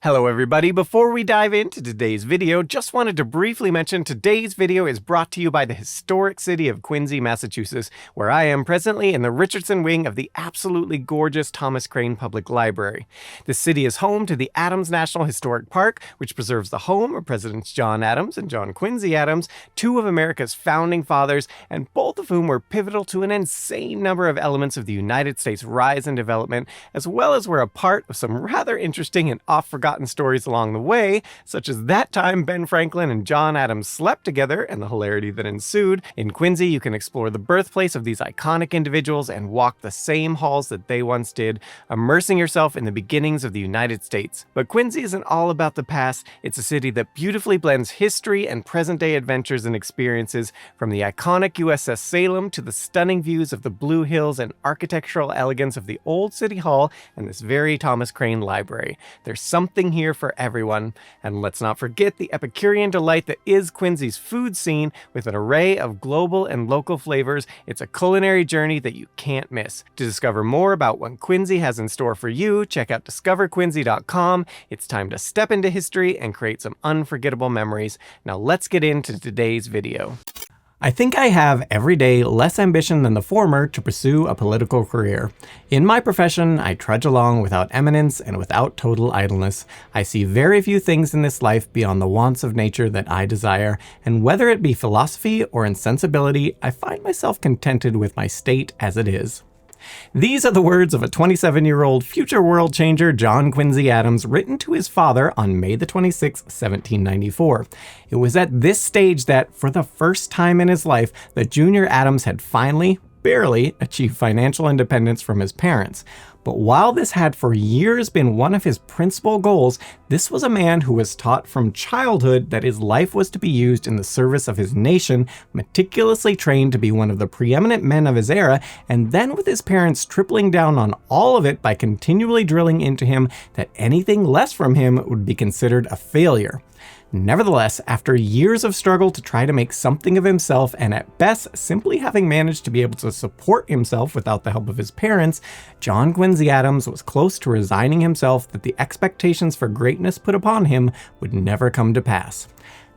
Hello everybody, before we dive into today's video, just wanted to briefly mention today's video is brought to you by the historic city of Quincy, Massachusetts, where I am presently in the Richardson wing of the absolutely gorgeous Thomas Crane Public Library. The city is home to the Adams National Historic Park, which preserves the home of Presidents John Adams and John Quincy Adams, two of America's founding fathers, and both of whom were pivotal to an insane number of elements of the United States' rise and development, as well as were a part of some rather interesting and oft-forgotten stories along the way, such as that time Ben Franklin and John Adams slept together and the hilarity that ensued. In Quincy, you can explore the birthplace of these iconic individuals and walk the same halls that they once did, immersing yourself in the beginnings of the United States. But Quincy isn't all about the past. It's a city that beautifully blends history and present-day adventures and experiences, from the iconic USS Salem to the stunning views of the Blue Hills and architectural elegance of the old City Hall and this very Thomas Crane Library. There's something here for everyone. And let's not forget the Epicurean delight that is Quincy's food scene, with an array of global and local flavors. It's a culinary journey that you can't miss. To discover more about what Quincy has in store for you, check out discoverquincy.com. It's time to step into history and create some unforgettable memories. Now let's get into today's video. I think I have every day less ambition than the former to pursue a political career. In my profession, I trudge along without eminence and without total idleness. I see very few things in this life beyond the wants of nature that I desire, and whether it be philosophy or insensibility, I find myself contented with my state as it is. These are the words of a 27-year-old future world changer, John Quincy Adams, written to his father on May the 26th, 1794. It was at this stage that, for the first time in his life, the junior Adams had finally, barely, achieved financial independence from his parents. But while this had for years been one of his principal goals, this was a man who was taught from childhood that his life was to be used in the service of his nation, meticulously trained to be one of the preeminent men of his era, and then with his parents tripling down on all of it by continually drilling into him that anything less from him would be considered a failure. Nevertheless, after years of struggle to try to make something of himself, and at best simply having managed to be able to support himself without the help of his parents, John Quincy Adams was close to resigning himself that the expectations for greatness put upon him would never come to pass.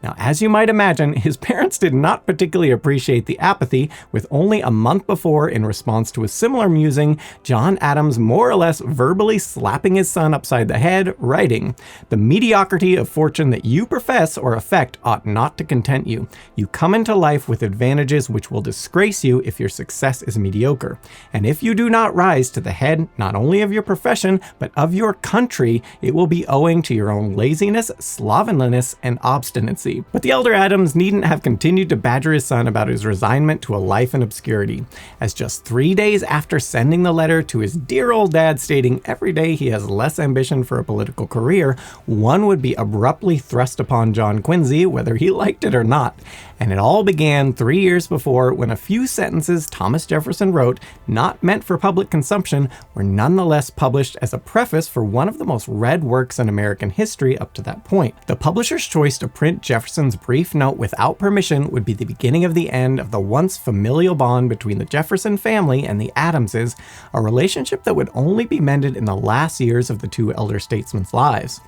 Now, as you might imagine, his parents did not particularly appreciate the apathy, with only a month before, in response to a similar musing, John Adams more or less verbally slapping his son upside the head, writing, "The mediocrity of fortune that you profess or affect ought not to content you. You come into life with advantages which will disgrace you if your success is mediocre. And if you do not rise to the head not only of your profession, but of your country, it will be owing to your own laziness, slovenliness, and obstinacy." But the elder Adams needn't have continued to badger his son about his resignment to a life in obscurity, as just 3 days after sending the letter to his dear old dad stating every day he has less ambition for a political career, one would be abruptly thrust upon John Quincy, whether he liked it or not. And it all began 3 years before, when a few sentences Thomas Jefferson wrote, not meant for public consumption, were nonetheless published as a preface for one of the most read works in American history up to that point. The publisher's choice to print Jefferson's brief note without permission would be the beginning of the end of the once familial bond between the Jefferson family and the Adamses, a relationship that would only be mended in the last years of the two elder statesmen's lives.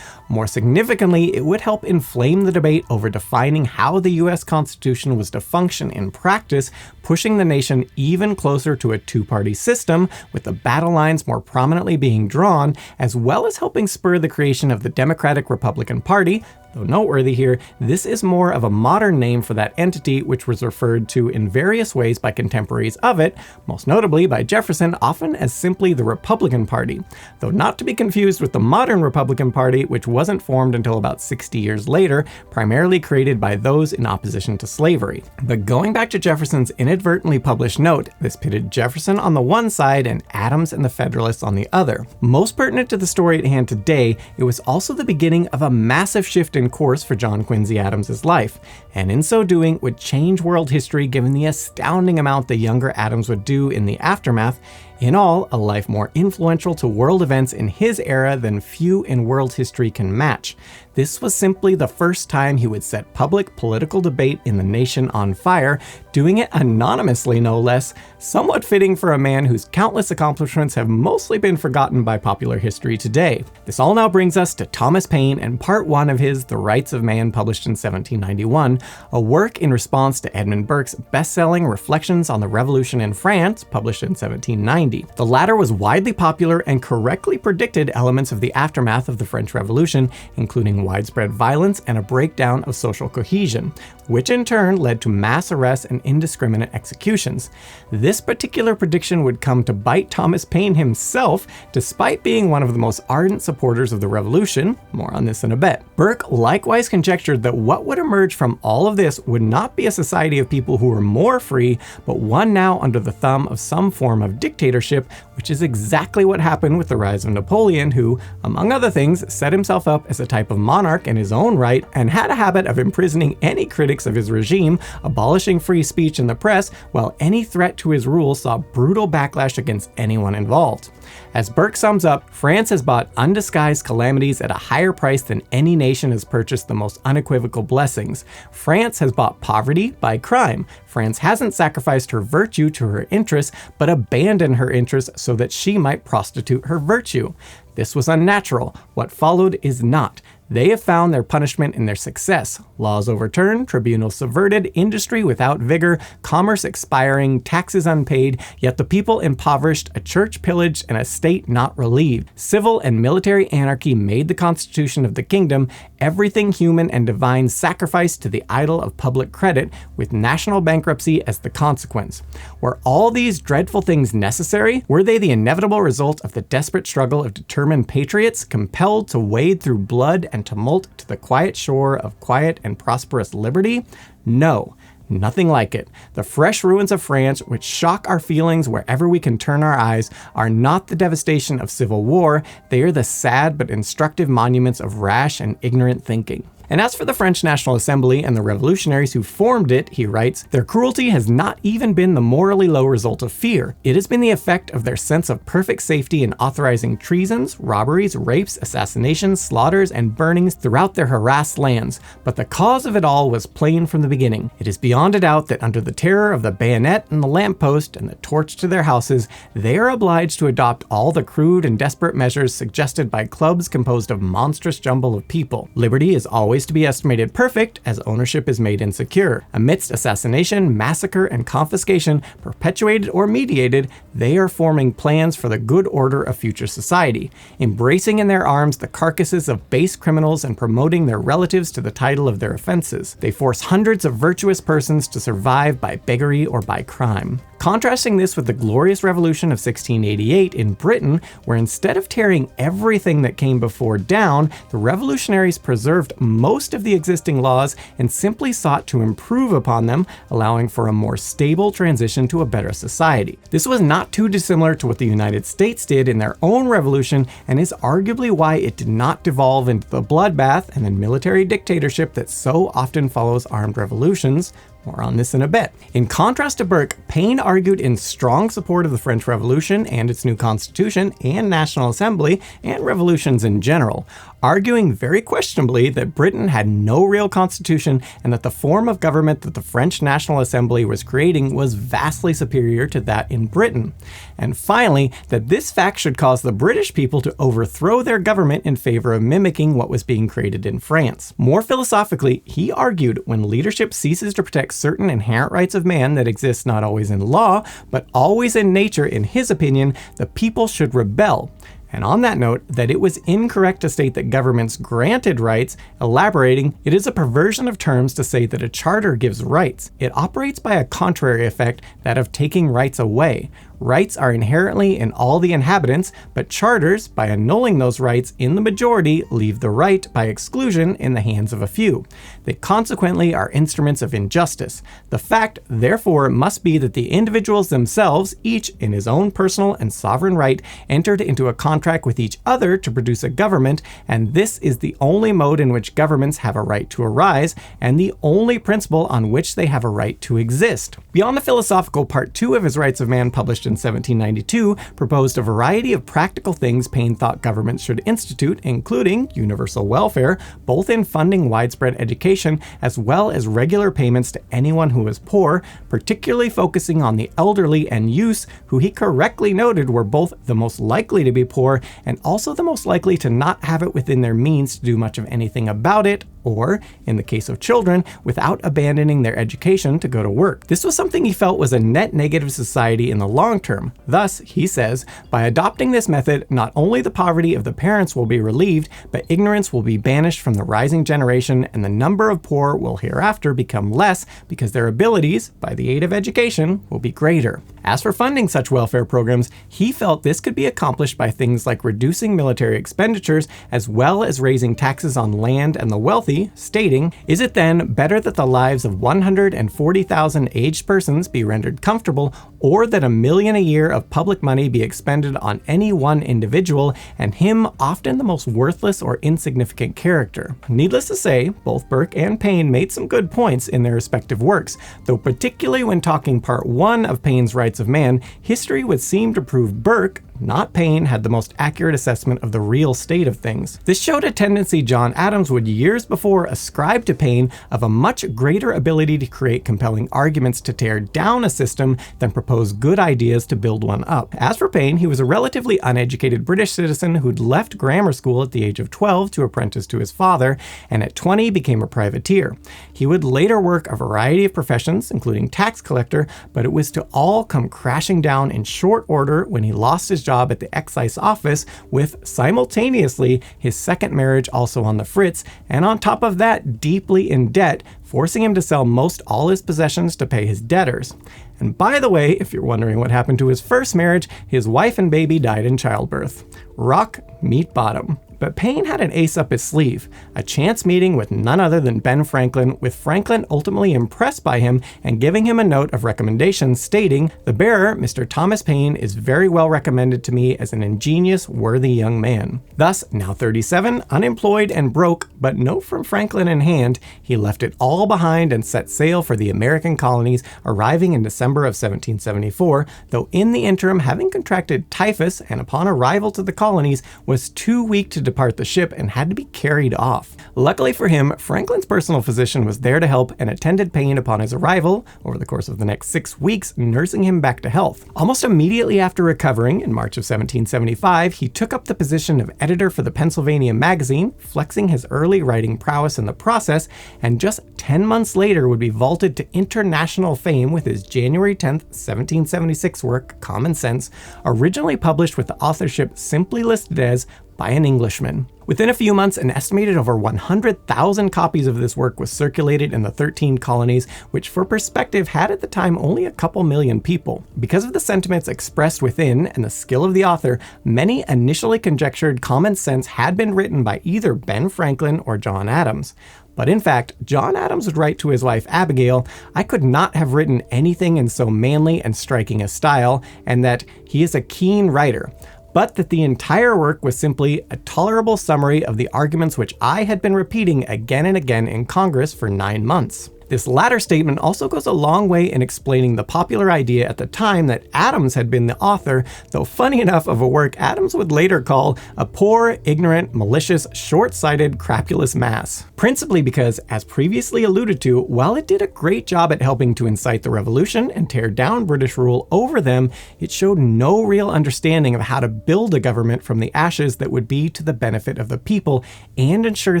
More significantly, it would help inflame the debate over defining how the US Constitution was to function in practice, pushing the nation even closer to a two-party system, with the battle lines more prominently being drawn, as well as helping spur the creation of the Democratic-Republican Party. Though noteworthy here, this is more of a modern name for that entity, which was referred to in various ways by contemporaries of it, most notably by Jefferson, often as simply the Republican Party, though not to be confused with the modern Republican Party, which wasn't formed until about 60 years later, primarily created by those in opposition to slavery. But going back to Jefferson's inadvertently published note, this pitted Jefferson on the one side and Adams and the Federalists on the other. Most pertinent to the story at hand today, it was also the beginning of a massive shift in course for John Quincy Adams' life, and in so doing would change world history given the astounding amount the younger Adams would do in the aftermath. In all, a life more influential to world events in his era than few in world history can match. This was simply the first time he would set public political debate in the nation on fire, doing it anonymously no less, somewhat fitting for a man whose countless accomplishments have mostly been forgotten by popular history today. This all now brings us to Thomas Paine and part 1 of his The Rights of Man, published in 1791, a work in response to Edmund Burke's best-selling Reflections on the Revolution in France, published in 1790. The latter was widely popular and correctly predicted elements of the aftermath of the French Revolution, including widespread violence and a breakdown of social cohesion, which in turn led to mass arrests and indiscriminate executions. This particular prediction would come to bite Thomas Paine himself, despite being one of the most ardent supporters of the revolution. More on this in a bit. Burke likewise conjectured that what would emerge from all of this would not be a society of people who were more free, but one now under the thumb of some form of dictatorship, which is exactly what happened with the rise of Napoleon, who, among other things, set himself up as a type of monarch in his own right and had a habit of imprisoning any critics of his regime, abolishing free speech in the press, while any threat to his rule saw brutal backlash against anyone involved. As Burke sums up, France has bought undisguised calamities at a higher price than any nation has purchased the most unequivocal blessings. France has bought poverty by crime. France hasn't sacrificed her virtue to her interests, but abandoned her interests so that she might prostitute her virtue. This was unnatural. What followed is not. They have found their punishment in their success. Laws overturned, tribunals subverted, industry without vigor, commerce expiring, taxes unpaid, yet the people impoverished, a church pillaged, and a state not relieved. Civil and military anarchy made the constitution of the kingdom, everything human and divine sacrificed to the idol of public credit, with national bankruptcy as the consequence. Were all these dreadful things necessary? Were they the inevitable result of the desperate struggle of determined patriots, compelled to wade through blood and tumult to the quiet shore of quiet and prosperous liberty? No. Nothing like it. The fresh ruins of France, which shock our feelings wherever we can turn our eyes, are not the devastation of civil war, they are the sad but instructive monuments of rash and ignorant thinking. And as for the French National Assembly and the revolutionaries who formed it, he writes, their cruelty has not even been the morally low result of fear. It has been the effect of their sense of perfect safety in authorizing treasons, robberies, rapes, assassinations, slaughters, and burnings throughout their harassed lands. But the cause of it all was plain from the beginning. It is beyond a doubt that under the terror of the bayonet and the lamppost and the torch to their houses, they are obliged to adopt all the crude and desperate measures suggested by clubs composed of monstrous jumble of people. Liberty is always to be estimated perfect as ownership is made insecure. Amidst assassination, massacre, and confiscation, perpetuated or mediated, they are forming plans for the good order of future society, embracing in their arms the carcasses of base criminals and promoting their relatives to the title of their offenses. They force hundreds of virtuous persons to survive by beggary or by crime. Contrasting this with the glorious revolution of 1688 in Britain, where instead of tearing everything that came before down, the revolutionaries preserved most of the existing laws and simply sought to improve upon them, allowing for a more stable transition to a better society. This was not too dissimilar to what the United States did in their own revolution, and is arguably why it did not devolve into the bloodbath and the military dictatorship that so often follows armed revolutions. More on this in a bit. In contrast to Burke, Paine argued in strong support of the French Revolution and its new constitution and National Assembly and revolutions in general, arguing very questionably that Britain had no real constitution and that the form of government that the French National Assembly was creating was vastly superior to that in Britain. And finally, that this fact should cause the British people to overthrow their government in favor of mimicking what was being created in France. More philosophically, he argued when leadership ceases to protect certain inherent rights of man that exist not always in law, but always in nature, in his opinion, the people should rebel. And on that note, that it was incorrect to state that governments granted rights, elaborating, it is a perversion of terms to say that a charter gives rights. It operates by a contrary effect, that of taking rights away. Rights are inherently in all the inhabitants, but charters, by annulling those rights in the majority, leave the right, by exclusion, in the hands of a few. They consequently are instruments of injustice. The fact, therefore, must be that the individuals themselves, each in his own personal and sovereign right, entered into a contract with each other to produce a government, and this is the only mode in which governments have a right to arise, and the only principle on which they have a right to exist. Beyond the philosophical part 2 of his Rights of Man, published published in 1792, proposed a variety of practical things Paine thought governments should institute, including universal welfare, both in funding widespread education as well as regular payments to anyone who was poor, particularly focusing on the elderly and youths, who he correctly noted were both the most likely to be poor and also the most likely to not have it within their means to do much of anything about it, or, in the case of children, without abandoning their education to go to work. This was something he felt was a net negative society in the long term. Thus, he says, by adopting this method, not only the poverty of the parents will be relieved, but ignorance will be banished from the rising generation, and the number of poor will hereafter become less because their abilities, by the aid of education, will be greater. As for funding such welfare programs, he felt this could be accomplished by things like reducing military expenditures as well as raising taxes on land and the wealthy, stating, "Is it then better that the lives of 140,000 aged persons be rendered comfortable, or that $1 million a year of public money be expended on any one individual, and him often the most worthless or insignificant character?" Needless to say, both Burke and Paine made some good points in their respective works, though particularly when talking part 1 of Paine's Rights of Man, history would seem to prove Burke, not Paine, had the most accurate assessment of the real state of things. This showed a tendency John Adams would years before ascribe to Paine of a much greater ability to create compelling arguments to tear down a system than propose good ideas to build one up. As for Paine, he was a relatively uneducated British citizen who'd left grammar school at the age of 12 to apprentice to his father, and at 20 became a privateer. He would later work a variety of professions, including tax collector, but it was to all come crashing down in short order when he lost his job at the excise office, with simultaneously his second marriage also on the fritz, and on top of that, deeply in debt, forcing him to sell most all his possessions to pay his debtors. And by the way, if you're wondering what happened to his first marriage, his wife and baby died in childbirth. Rock, meet bottom. But Paine had an ace up his sleeve, a chance meeting with none other than Ben Franklin, with Franklin ultimately impressed by him and giving him a note of recommendation stating, "The bearer, Mr. Thomas Paine, is very well recommended to me as an ingenious, worthy young man." Thus, now 37, unemployed and broke, but note from Franklin in hand, he left it all behind and set sail for the American colonies, arriving in December of 1774, though in the interim having contracted typhus and upon arrival to the colonies was too weak to depart the ship and had to be carried off. Luckily for him, Franklin's personal physician was there to help and attended Paine upon his arrival, over the course of the next 6 weeks, nursing him back to health. Almost immediately after recovering, in March of 1775, he took up the position of editor for the Pennsylvania Magazine, flexing his early writing prowess in the process, and just 10 months later would be vaulted to international fame with his January 10th, 1776 work, Common Sense, originally published with the authorship simply listed as by an Englishman. Within a few months, an estimated over 100,000 copies of this work was circulated in the 13 colonies, which for perspective had at the time only a couple million people. Because of the sentiments expressed within and the skill of the author, many initially conjectured Common Sense had been written by either Ben Franklin or John Adams. But in fact, John Adams would write to his wife Abigail, "I could not have written anything in so manly and striking a style," and that he is a keen writer, but that the entire work was simply a tolerable summary of the arguments which I had been repeating again and again in Congress for 9 months. This latter statement also goes a long way in explaining the popular idea at the time that Adams had been the author, though funny enough of a work Adams would later call a poor, ignorant, malicious, short-sighted, crapulous mass. Principally because, as previously alluded to, while it did a great job at helping to incite the revolution and tear down British rule over them, it showed no real understanding of how to build a government from the ashes that would be to the benefit of the people and ensure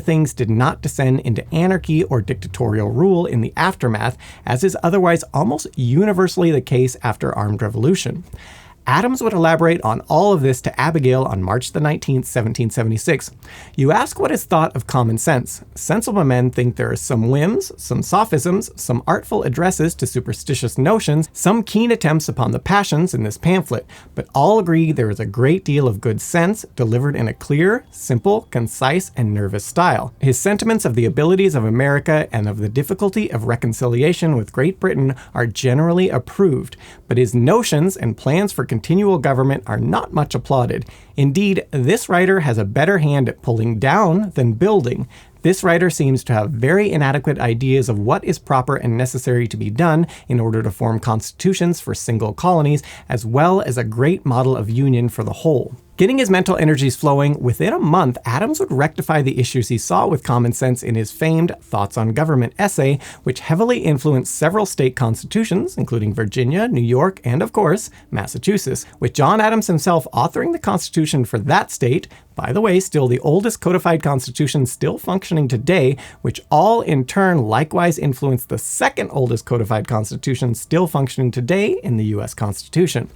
things did not descend into anarchy or dictatorial rule in the aftermath, as is otherwise almost universally the case after armed revolution. Adams would elaborate on all of this to Abigail on March the 19th, 1776. "You ask what is thought of common sense. Sensible men think there are some whims, some sophisms, some artful addresses to superstitious notions, some keen attempts upon the passions in this pamphlet, but all agree there is a great deal of good sense, delivered in a clear, simple, concise, and nervous style. His sentiments of the abilities of America and of the difficulty of reconciliation with Great Britain are generally approved, but his notions and plans for continual government are not much applauded. Indeed, this writer has a better hand at pulling down than building. This writer seems to have very inadequate ideas of what is proper and necessary to be done in order to form constitutions for single colonies, as well as a great model of union for the whole. Getting his mental energies flowing, within a month, Adams would rectify the issues he saw with common sense in his famed Thoughts on Government essay, which heavily influenced several state constitutions, including Virginia, New York, and of course, Massachusetts, with John Adams himself authoring the Constitution for that state, by the way, still the oldest codified constitution still functioning today, which all in turn likewise influenced the second oldest codified constitution still functioning today in the US Constitution.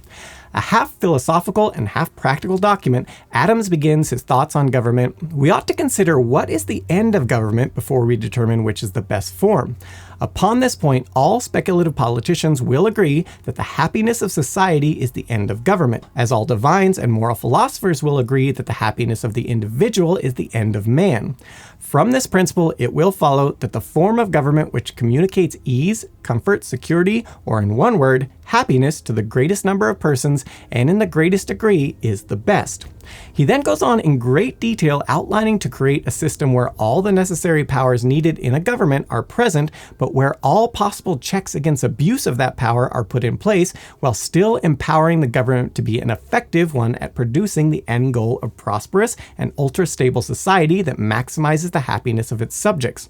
A half philosophical and half practical document, Adams begins his thoughts on government. We ought to consider what is the end of government before we determine which is the best form. Upon this point, all speculative politicians will agree that the happiness of society is the end of government, as all divines and moral philosophers will agree that the happiness of the individual is the end of man. From this principle, it will follow that the form of government which communicates ease, comfort, security, or in one word, happiness to the greatest number of persons and in the greatest degree is the best. He then goes on in great detail outlining to create a system where all the necessary powers needed in a government are present, but where all possible checks against abuse of that power are put in place, while still empowering the government to be an effective one at producing the end goal of prosperous and ultra-stable society that maximizes the happiness of its subjects.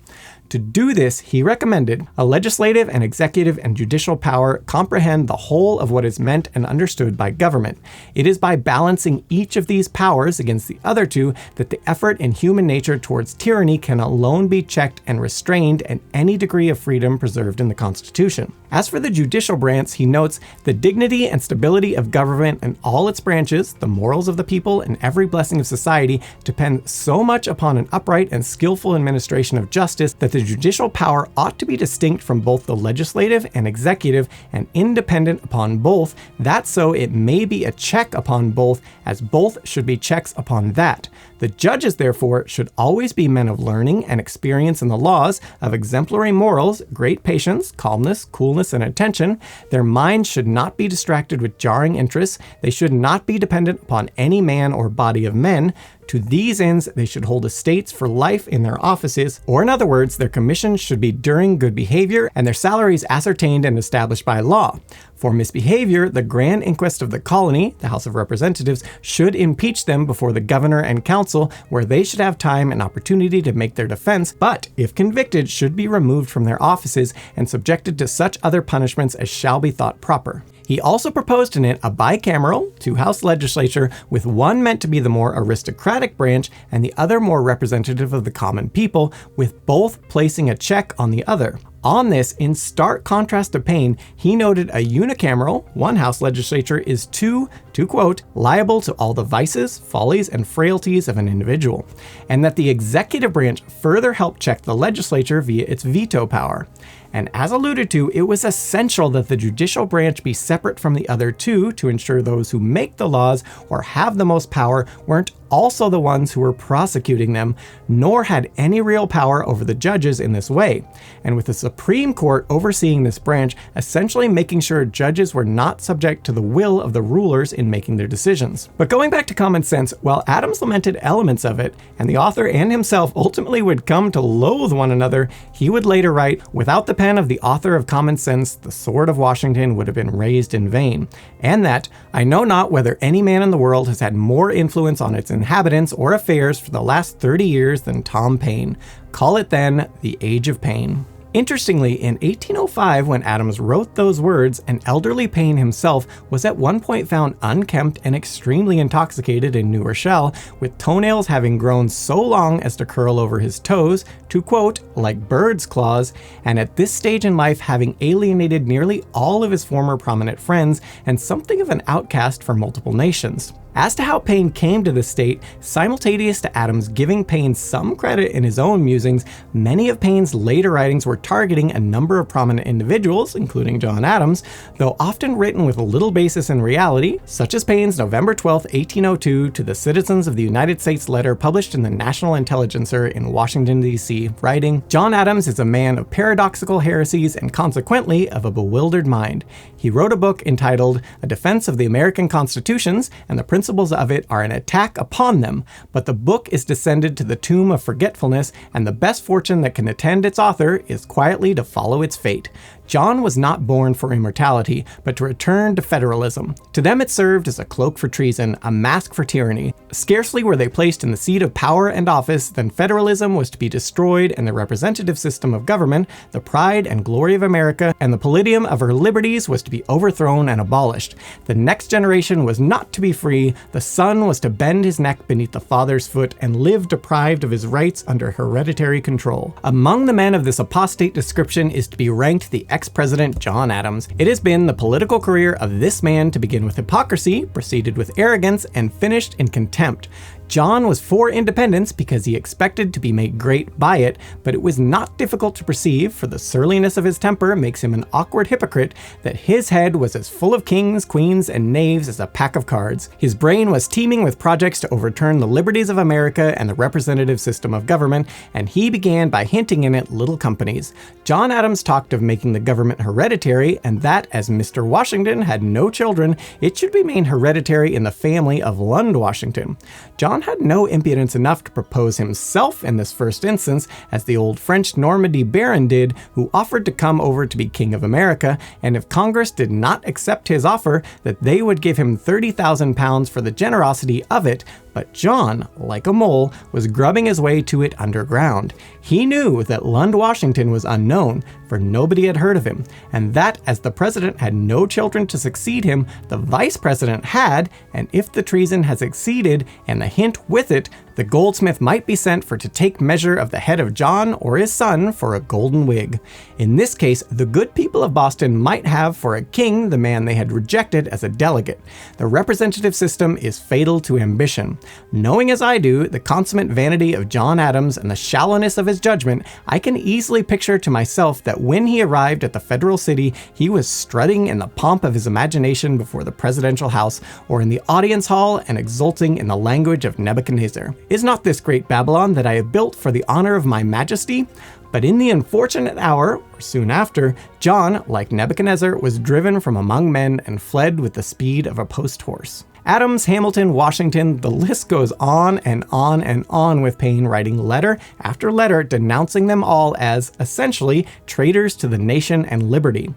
To do this, he recommended a legislative and executive and judicial power comprehend the whole of what is meant and understood by government. It is by balancing each of these powers against the other two that the effort in human nature towards tyranny can alone be checked and restrained and any degree of freedom preserved in the Constitution. As for the judicial branch, he notes, the dignity and stability of government and all its branches, the morals of the people, and every blessing of society depend so much upon an upright and skillful administration of justice that the judicial power ought to be distinct from both the legislative and executive and independent upon both, that so it may be a check upon both, as both should be checks upon that. The judges, therefore, should always be men of learning and experience in the laws, of exemplary morals, great patience, calmness, coolness, and attention. Their minds should not be distracted with jarring interests. They should not be dependent upon any man or body of men. To these ends, they should hold estates for life in their offices, or in other words, their commissions should be during good behavior and their salaries ascertained and established by law. For misbehavior, the Grand Inquest of the colony, the House of Representatives, should impeach them before the governor and council, where they should have time and opportunity to make their defense, but, if convicted, should be removed from their offices and subjected to such other punishments as shall be thought proper. He also proposed in it a bicameral, two-house legislature, with one meant to be the more aristocratic branch and the other more representative of the common people, with both placing a check on the other. On this, in stark contrast to Paine, he noted a unicameral, one-house legislature is to quote, liable to all the vices, follies, and frailties of an individual, and that the executive branch further helped check the legislature via its veto power. And as alluded to, it was essential that the judicial branch be separate from the other two to ensure those who make the laws or have the most power weren't also the ones who were prosecuting them, nor had any real power over the judges in this way. And with the Supreme Court overseeing this branch, essentially making sure judges were not subject to the will of the rulers in making their decisions. But going back to common sense, while Adams lamented elements of it, and the author and himself ultimately would come to loathe one another, he would later write, without the pen of the author of Common Sense, the sword of Washington would have been raised in vain. And that, I know not whether any man in the world has had more influence on its inhabitants or affairs for the last 30 years than Tom Paine. Call it then the Age of Paine. Interestingly, in 1805, when Adams wrote those words, an elderly Paine himself was at one point found unkempt and extremely intoxicated in New Rochelle, with toenails having grown so long as to curl over his toes, to quote, like birds' claws, and at this stage in life having alienated nearly all of his former prominent friends and something of an outcast for multiple nations. As to how Paine came to this state, simultaneous to Adams giving Paine some credit in his own musings, many of Paine's later writings were targeting a number of prominent individuals, including John Adams, though often written with little basis in reality, such as Paine's November 12, 1802 to the Citizens of the United States letter published in the National Intelligencer in Washington, D.C., writing, "John Adams is a man of paradoxical heresies and consequently of a bewildered mind. He wrote a book entitled A Defense of the American Constitutions and the Principles principles of it are an attack upon them, but the book is descended to the tomb of forgetfulness, and the best fortune that can attend its author is quietly to follow its fate. John was not born for immortality, but to return to federalism. To them it served as a cloak for treason, a mask for tyranny. Scarcely were they placed in the seat of power and office than federalism was to be destroyed and the representative system of government, the pride and glory of America, and the palladium of her liberties was to be overthrown and abolished. The next generation was not to be free, the son was to bend his neck beneath the father's foot and live deprived of his rights under hereditary control. Among the men of this apostate description is to be ranked the ex-president John Adams. It has been the political career of this man to begin with hypocrisy, proceeded with arrogance, and finished in contempt. John was for independence because he expected to be made great by it, but it was not difficult to perceive, for the surliness of his temper makes him an awkward hypocrite, that his head was as full of kings, queens, and knaves as a pack of cards. His brain was teeming with projects to overturn the liberties of America and the representative system of government, and he began by hinting in it little companies. John Adams talked of making the government hereditary, and that, as Mr. Washington had no children, it should remain hereditary in the family of Lund Washington. John had no impudence enough to propose himself in this first instance, as the old French Normandy baron did, who offered to come over to be King of America, and if Congress did not accept his offer, that they would give him £30,000 for the generosity of it. But John, like a mole, was grubbing his way to it underground. He knew that Lund Washington was unknown, for nobody had heard of him, and that as the president had no children to succeed him, the vice president had, and if the treason had succeeded, and the hint with it, the goldsmith might be sent for to take measure of the head of John or his son for a golden wig. In this case, the good people of Boston might have for a king the man they had rejected as a delegate. The representative system is fatal to ambition. Knowing as I do the consummate vanity of John Adams and the shallowness of his judgment, I can easily picture to myself that when he arrived at the federal city, he was strutting in the pomp of his imagination before the presidential house, or in the audience hall, and exulting in the language of Nebuchadnezzar. Is not this great Babylon that I have built for the honor of my majesty? But in the unfortunate hour, or soon after, John, like Nebuchadnezzar, was driven from among men and fled with the speed of a post-horse. Adams, Hamilton, Washington, the list goes on and on and on, with Paine writing letter after letter denouncing them all as, essentially, traitors to the nation and liberty.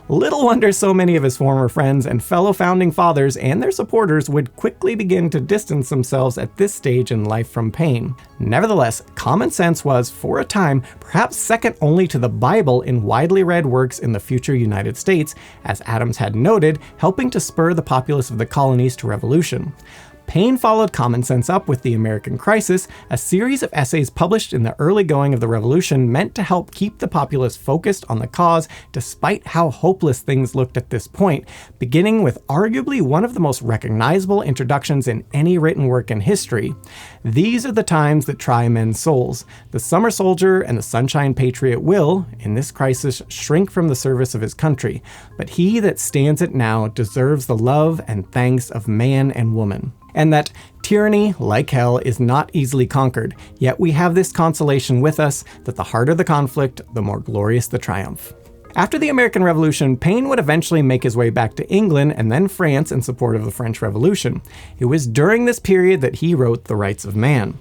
Little wonder so many of his former friends and fellow founding fathers and their supporters would quickly begin to distance themselves at this stage in life from Paine. Nevertheless, common sense was, for a time, perhaps second only to the Bible in widely read works in the future United States, as Adams had noted, helping to spur the populace of the colonies to revolution. Paine followed common sense up with The American Crisis, a series of essays published in the early going of the Revolution meant to help keep the populace focused on the cause despite how hopeless things looked at this point, beginning with arguably one of the most recognizable introductions in any written work in history. These are the times that try men's souls. The summer soldier and the sunshine patriot will, in this crisis, shrink from the service of his country, but he that stands it now deserves the love and thanks of man and woman. And that tyranny, like hell, is not easily conquered, yet we have this consolation with us, that the harder the conflict, the more glorious the triumph. After the American Revolution, Paine would eventually make his way back to England and then France in support of the French Revolution. It was during this period that he wrote The Rights of Man.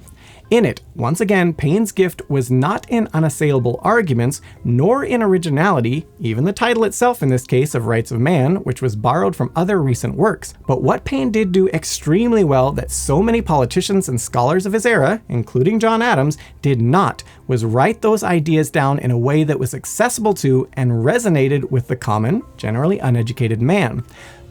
In it, once again, Paine's gift was not in unassailable arguments, nor in originality, even the title itself in this case of Rights of Man, which was borrowed from other recent works. But what Paine did do extremely well that so many politicians and scholars of his era, including John Adams, did not, was write those ideas down in a way that was accessible to and resonated with the common, generally uneducated man.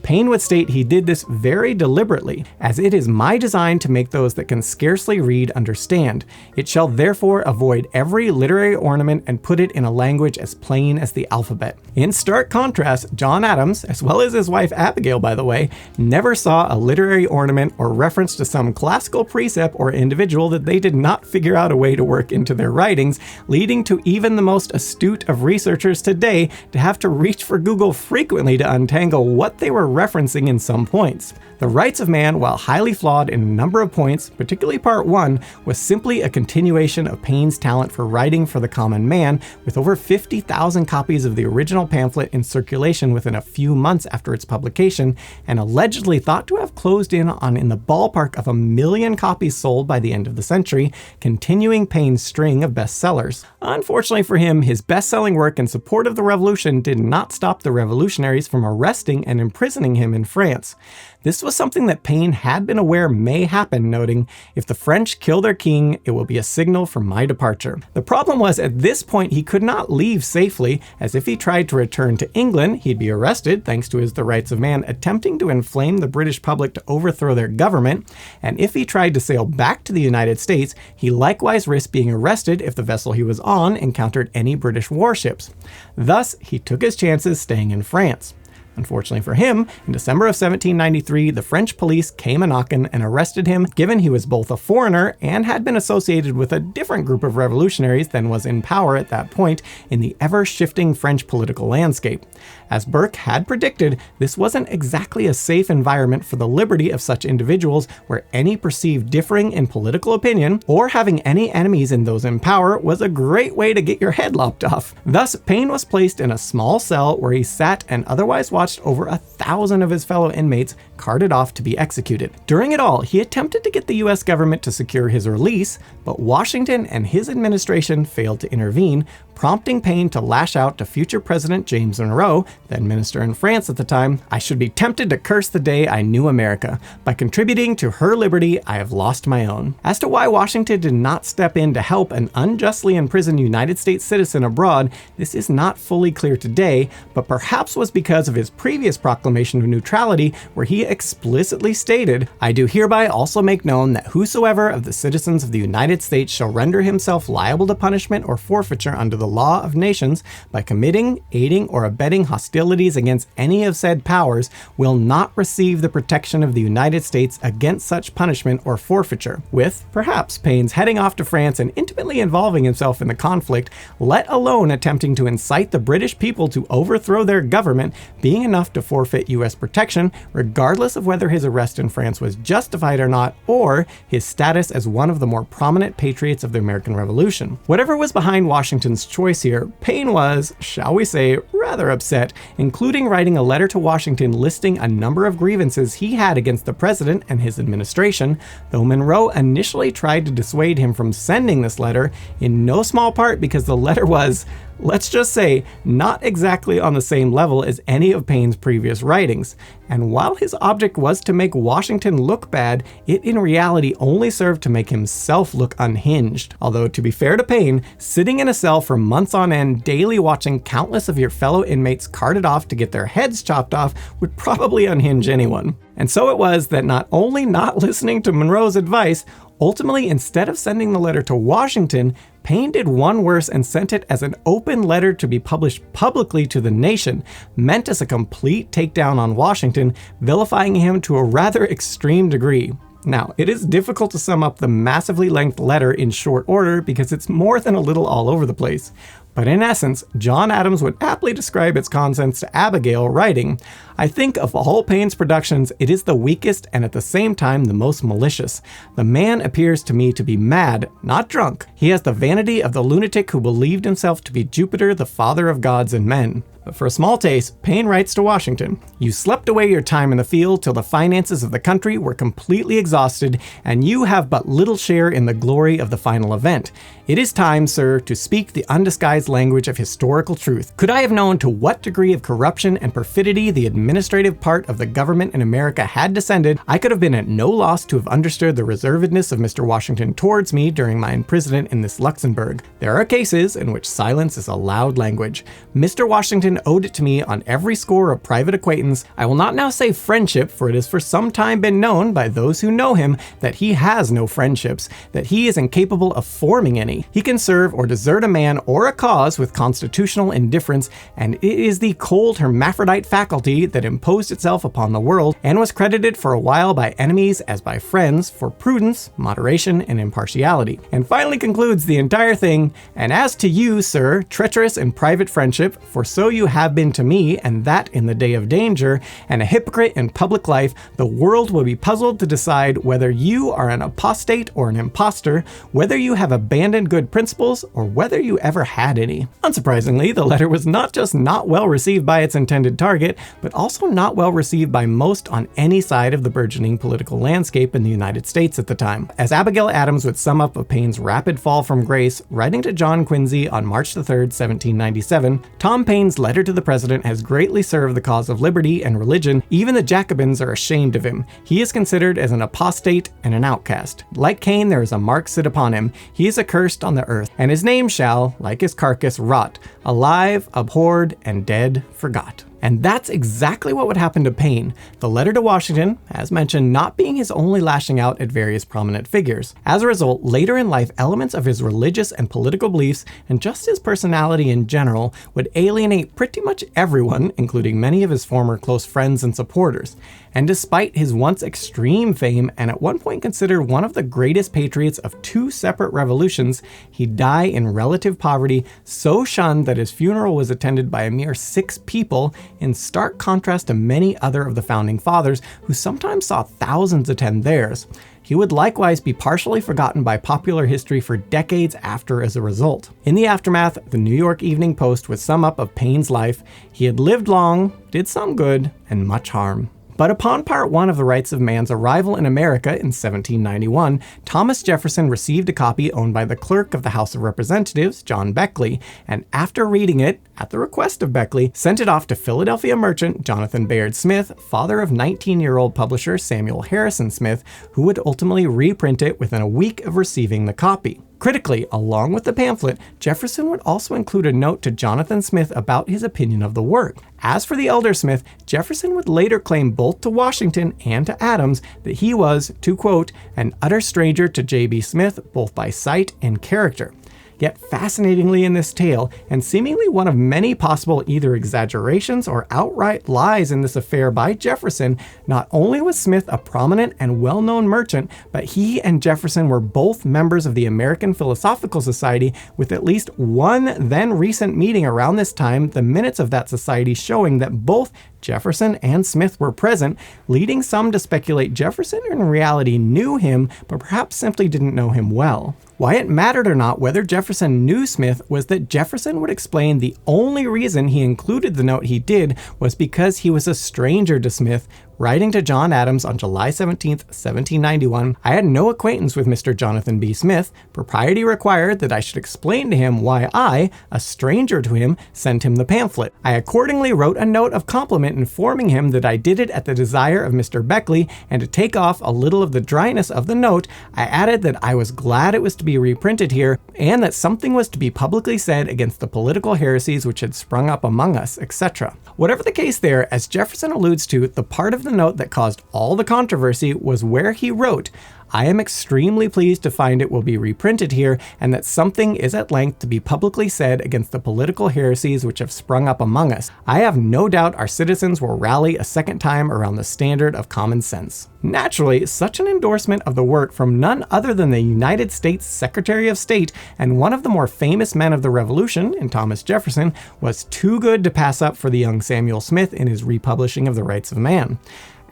Paine would state he did this very deliberately, as it is my design to make those that can scarcely read understand. It shall therefore avoid every literary ornament and put it in a language as plain as the alphabet. In stark contrast, John Adams, as well as his wife Abigail by the way, never saw a literary ornament or reference to some classical precept or individual that they did not figure out a way to work into their writings, leading to even the most astute of researchers today to have to reach for Google frequently to untangle what they were referencing in some points. The Rights of Man, while highly flawed in a number of points, particularly part 1, was simply a continuation of Paine's talent for writing for the common man, with over 50,000 copies of the original pamphlet in circulation within a few months after its publication, and allegedly thought to have closed in on in the ballpark of 1 million copies sold by the end of the century, continuing Paine's string of bestsellers. Unfortunately for him, his best-selling work in support of the revolution did not stop the revolutionaries from arresting and imprisoning him in France. This was something that Paine had been aware may happen, noting, "If the French kill their king, it will be a signal for my departure." The problem was, at this point, he could not leave safely, as if he tried to return to England, he'd be arrested thanks to his The Rights of Man attempting to inflame the British public to overthrow their government, and if he tried to sail back to the United States, he likewise risked being arrested if the vessel he was on encountered any British warships. Thus, he took his chances staying in France. Unfortunately for him, in December of 1793, the French police came a-knockin' and arrested him, given he was both a foreigner and had been associated with a different group of revolutionaries than was in power at that point in the ever-shifting French political landscape. As Burke had predicted, this wasn't exactly a safe environment for the liberty of such individuals, where any perceived differing in political opinion or having any enemies in those in power was a great way to get your head lopped off. Thus, Paine was placed in a small cell where he sat and otherwise watched over 1,000 of his fellow inmates carted off to be executed. During it all, he attempted to get the US government to secure his release, but Washington and his administration failed to intervene, prompting Paine to lash out to future President James Monroe, then minister in France at the time, "I should be tempted to curse the day I knew America. By contributing to her liberty, I have lost my own." As to why Washington did not step in to help an unjustly imprisoned United States citizen abroad, this is not fully clear today, but perhaps was because of his previous proclamation of neutrality, where he explicitly stated, "I do hereby also make known that whosoever of the citizens of the United States shall render himself liable to punishment or forfeiture under the law of nations by committing, aiding, or abetting hostilities against any of said powers will not receive the protection of the United States against such punishment or forfeiture," with, perhaps, Paine's heading off to France and intimately involving himself in the conflict, let alone attempting to incite the British people to overthrow their government, being enough to forfeit US protection, regardless of whether his arrest in France was justified or not, or his status as one of the more prominent patriots of the American Revolution. Whatever was behind Washington's choice here, Paine was, shall we say, rather upset, including writing a letter to Washington listing a number of grievances he had against the president and his administration, though Monroe initially tried to dissuade him from sending this letter, in no small part because the letter was, let's just say, not exactly on the same level as any of Paine's previous writings. And while his object was to make Washington look bad, it in reality only served to make himself look unhinged. Although, to be fair to Paine, sitting in a cell for months on end, daily watching countless of your fellow inmates carted off to get their heads chopped off would probably unhinge anyone. And so it was that not only not listening to Monroe's advice, ultimately, instead of sending the letter to Washington, Paine did one worse and sent it as an open letter to be published publicly to the nation, meant as a complete takedown on Washington, vilifying him to a rather extreme degree. Now, it is difficult to sum up the massively length letter in short order because it's more than a little all over the place. But in essence, John Adams would aptly describe its contents to Abigail, writing, "I think of all Paine's productions, it is the weakest and at the same time the most malicious. The man appears to me to be mad, not drunk. He has the vanity of the lunatic who believed himself to be Jupiter, the father of gods and men." But for a small taste, Paine writes to Washington, "You slept away your time in the field till the finances of the country were completely exhausted, and you have but little share in the glory of the final event. It is time, sir, to speak the undisguised language of historical truth. Could I have known to what degree of corruption and perfidy the administrative part of the government in America had descended, I could have been at no loss to have understood the reservedness of Mr. Washington towards me during my imprisonment in this Luxembourg. There are cases in which silence is a loud language. Mr. Washington owed it to me on every score of private acquaintance. I will not now say friendship, for it has for some time been known by those who know him that he has no friendships, that he is incapable of forming any. tyranny. He can serve or desert a man or a cause with constitutional indifference, and it is the cold hermaphrodite faculty that imposed itself upon the world and was credited for a while by enemies as by friends for prudence, moderation, and impartiality. And finally concludes the entire thing, "And as to you, sir, treacherous in private friendship, for so you have been to me, and that in the day of danger, and a hypocrite in public life, the world will be puzzled to decide whether you are an apostate or an impostor, whether you have abandoned good principles, or whether you ever had any." Unsurprisingly, the letter was not just not well received by its intended target, but also not well received by most on any side of the burgeoning political landscape in the United States at the time. As Abigail Adams would sum up of Paine's rapid fall from grace, writing to John Quincy on March 3rd, 1797, "Tom Paine's letter to the president has greatly served the cause of liberty and religion. Even the Jacobins are ashamed of him. He is considered as an apostate and an outcast. Like Cain, there is a mark set upon him. He is accursed on the earth, and his name shall, like his carcass, rot, alive, abhorred, and dead forgot." And that's exactly what would happen to Paine. The letter to Washington, as mentioned, not being his only lashing out at various prominent figures. As a result, later in life, elements of his religious and political beliefs, and just his personality in general, would alienate pretty much everyone, including many of his former close friends and supporters. And despite his once extreme fame, and at one point considered one of the greatest patriots of two separate revolutions, he'd die in relative poverty, so shunned that his funeral was attended by a mere 6 people, in stark contrast to many other of the founding fathers who sometimes saw thousands attend theirs. He would likewise be partially forgotten by popular history for decades after as a result. In the aftermath, the New York Evening Post would sum up of Paine's life: "He had lived long, did some good, and much harm." But upon Part 1 of the Rights of Man's arrival in America in 1791, Thomas Jefferson received a copy owned by the clerk of the House of Representatives, John Beckley, and after reading it, at the request of Beckley, sent it off to Philadelphia merchant Jonathan Bayard Smith, father of 19-year-old publisher Samuel Harrison Smith, who would ultimately reprint it within a week of receiving the copy. Critically, along with the pamphlet, Jefferson would also include a note to Jonathan Smith about his opinion of the work. As for the elder Smith, Jefferson would later claim both to Washington and to Adams that he was, to quote, "an utter stranger to J.B. Smith, both by sight and character." Yet fascinatingly in this tale, and seemingly one of many possible either exaggerations or outright lies in this affair by Jefferson, not only was Smith a prominent and well-known merchant, but he and Jefferson were both members of the American Philosophical Society, with at least one then recent meeting around this time, the minutes of that society showing that both Jefferson and Smith were present, leading some to speculate Jefferson in reality knew him, but perhaps simply didn't know him well. Why it mattered or not whether Jefferson knew Smith was that Jefferson would explain the only reason he included the note he did was because he was a stranger to Smith, writing to John Adams on July 17, 1791, "I had no acquaintance with Mr. Jonathan B. Smith. Propriety required that I should explain to him why I, a stranger to him, sent him the pamphlet. I accordingly wrote a note of compliment informing him that I did it at the desire of Mr. Beckley, and to take off a little of the dryness of the note, I added that I was glad it was to be reprinted here, and that something was to be publicly said against the political heresies which had sprung up among us," etc. Whatever the case there, as Jefferson alludes to, the part of the note that caused all the controversy was where he wrote, "I am extremely pleased to find it will be reprinted here, and that something is at length to be publicly said against the political heresies which have sprung up among us. I have no doubt our citizens will rally a second time around the standard of common sense." Naturally, such an endorsement of the work from none other than the United States Secretary of State and one of the more famous men of the Revolution, in Thomas Jefferson, was too good to pass up for the young Samuel Smith in his republishing of the Rights of Man.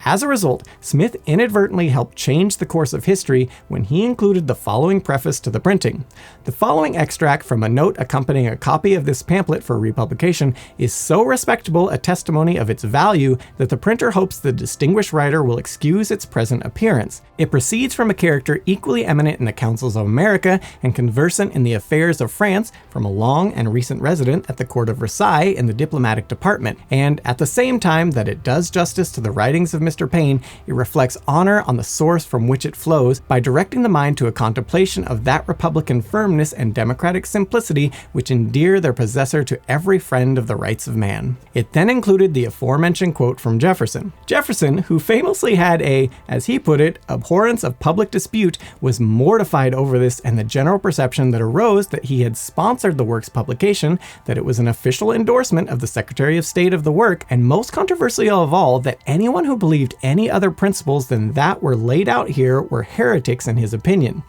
As a result, Smith inadvertently helped change the course of history when he included the following preface to the printing. The following extract from a note accompanying a copy of this pamphlet for republication is so respectable a testimony of its value that the printer hopes the distinguished writer will excuse its present appearance. It proceeds from a character equally eminent in the councils of America and conversant in the affairs of France, from a long and recent resident at the court of Versailles in the diplomatic department, and at the same time that it does justice to the writings of Mr. Mr. Paine, it reflects honor on the source from which it flows by directing the mind to a contemplation of that republican firmness and democratic simplicity which endear their possessor to every friend of the rights of man. It then included the aforementioned quote from Jefferson. Jefferson, who famously had a, as he put it, abhorrence of public dispute, was mortified over this and the general perception that arose that he had sponsored the work's publication, that it was an official endorsement of the Secretary of State of the work, and most controversial of all, that anyone who believed any other principles than that were laid out here were heretics in his opinion.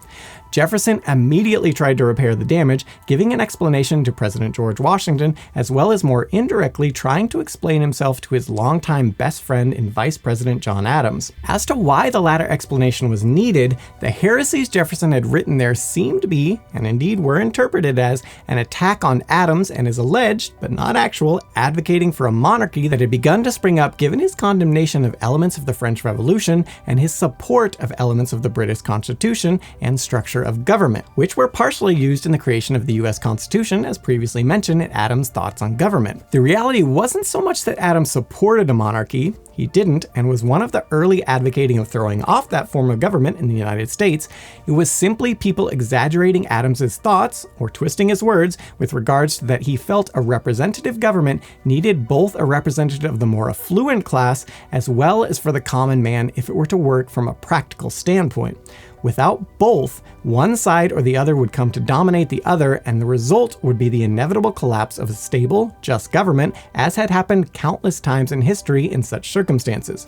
Jefferson immediately tried to repair the damage, giving an explanation to President George Washington, as well as more indirectly trying to explain himself to his longtime best friend and Vice President John Adams. As to why the latter explanation was needed, the heresies Jefferson had written there seemed to be, and indeed were interpreted as, an attack on Adams and his alleged, but not actual, advocating for a monarchy that had begun to spring up given his condemnation of elements of the French Revolution and his support of elements of the British Constitution and structure of government, which were partially used in the creation of the US Constitution, as previously mentioned in Adams' thoughts on government. The reality wasn't so much that Adams supported a monarchy. He didn't, and was one of the early advocating of throwing off that form of government in the United States. It was simply people exaggerating Adams's thoughts, or twisting his words, with regards to that he felt a representative government needed both a representative of the more affluent class as well as for the common man if it were to work from a practical standpoint. Without both, one side or the other would come to dominate the other, and the result would be the inevitable collapse of a stable, just government, as had happened countless times in history in such circumstances.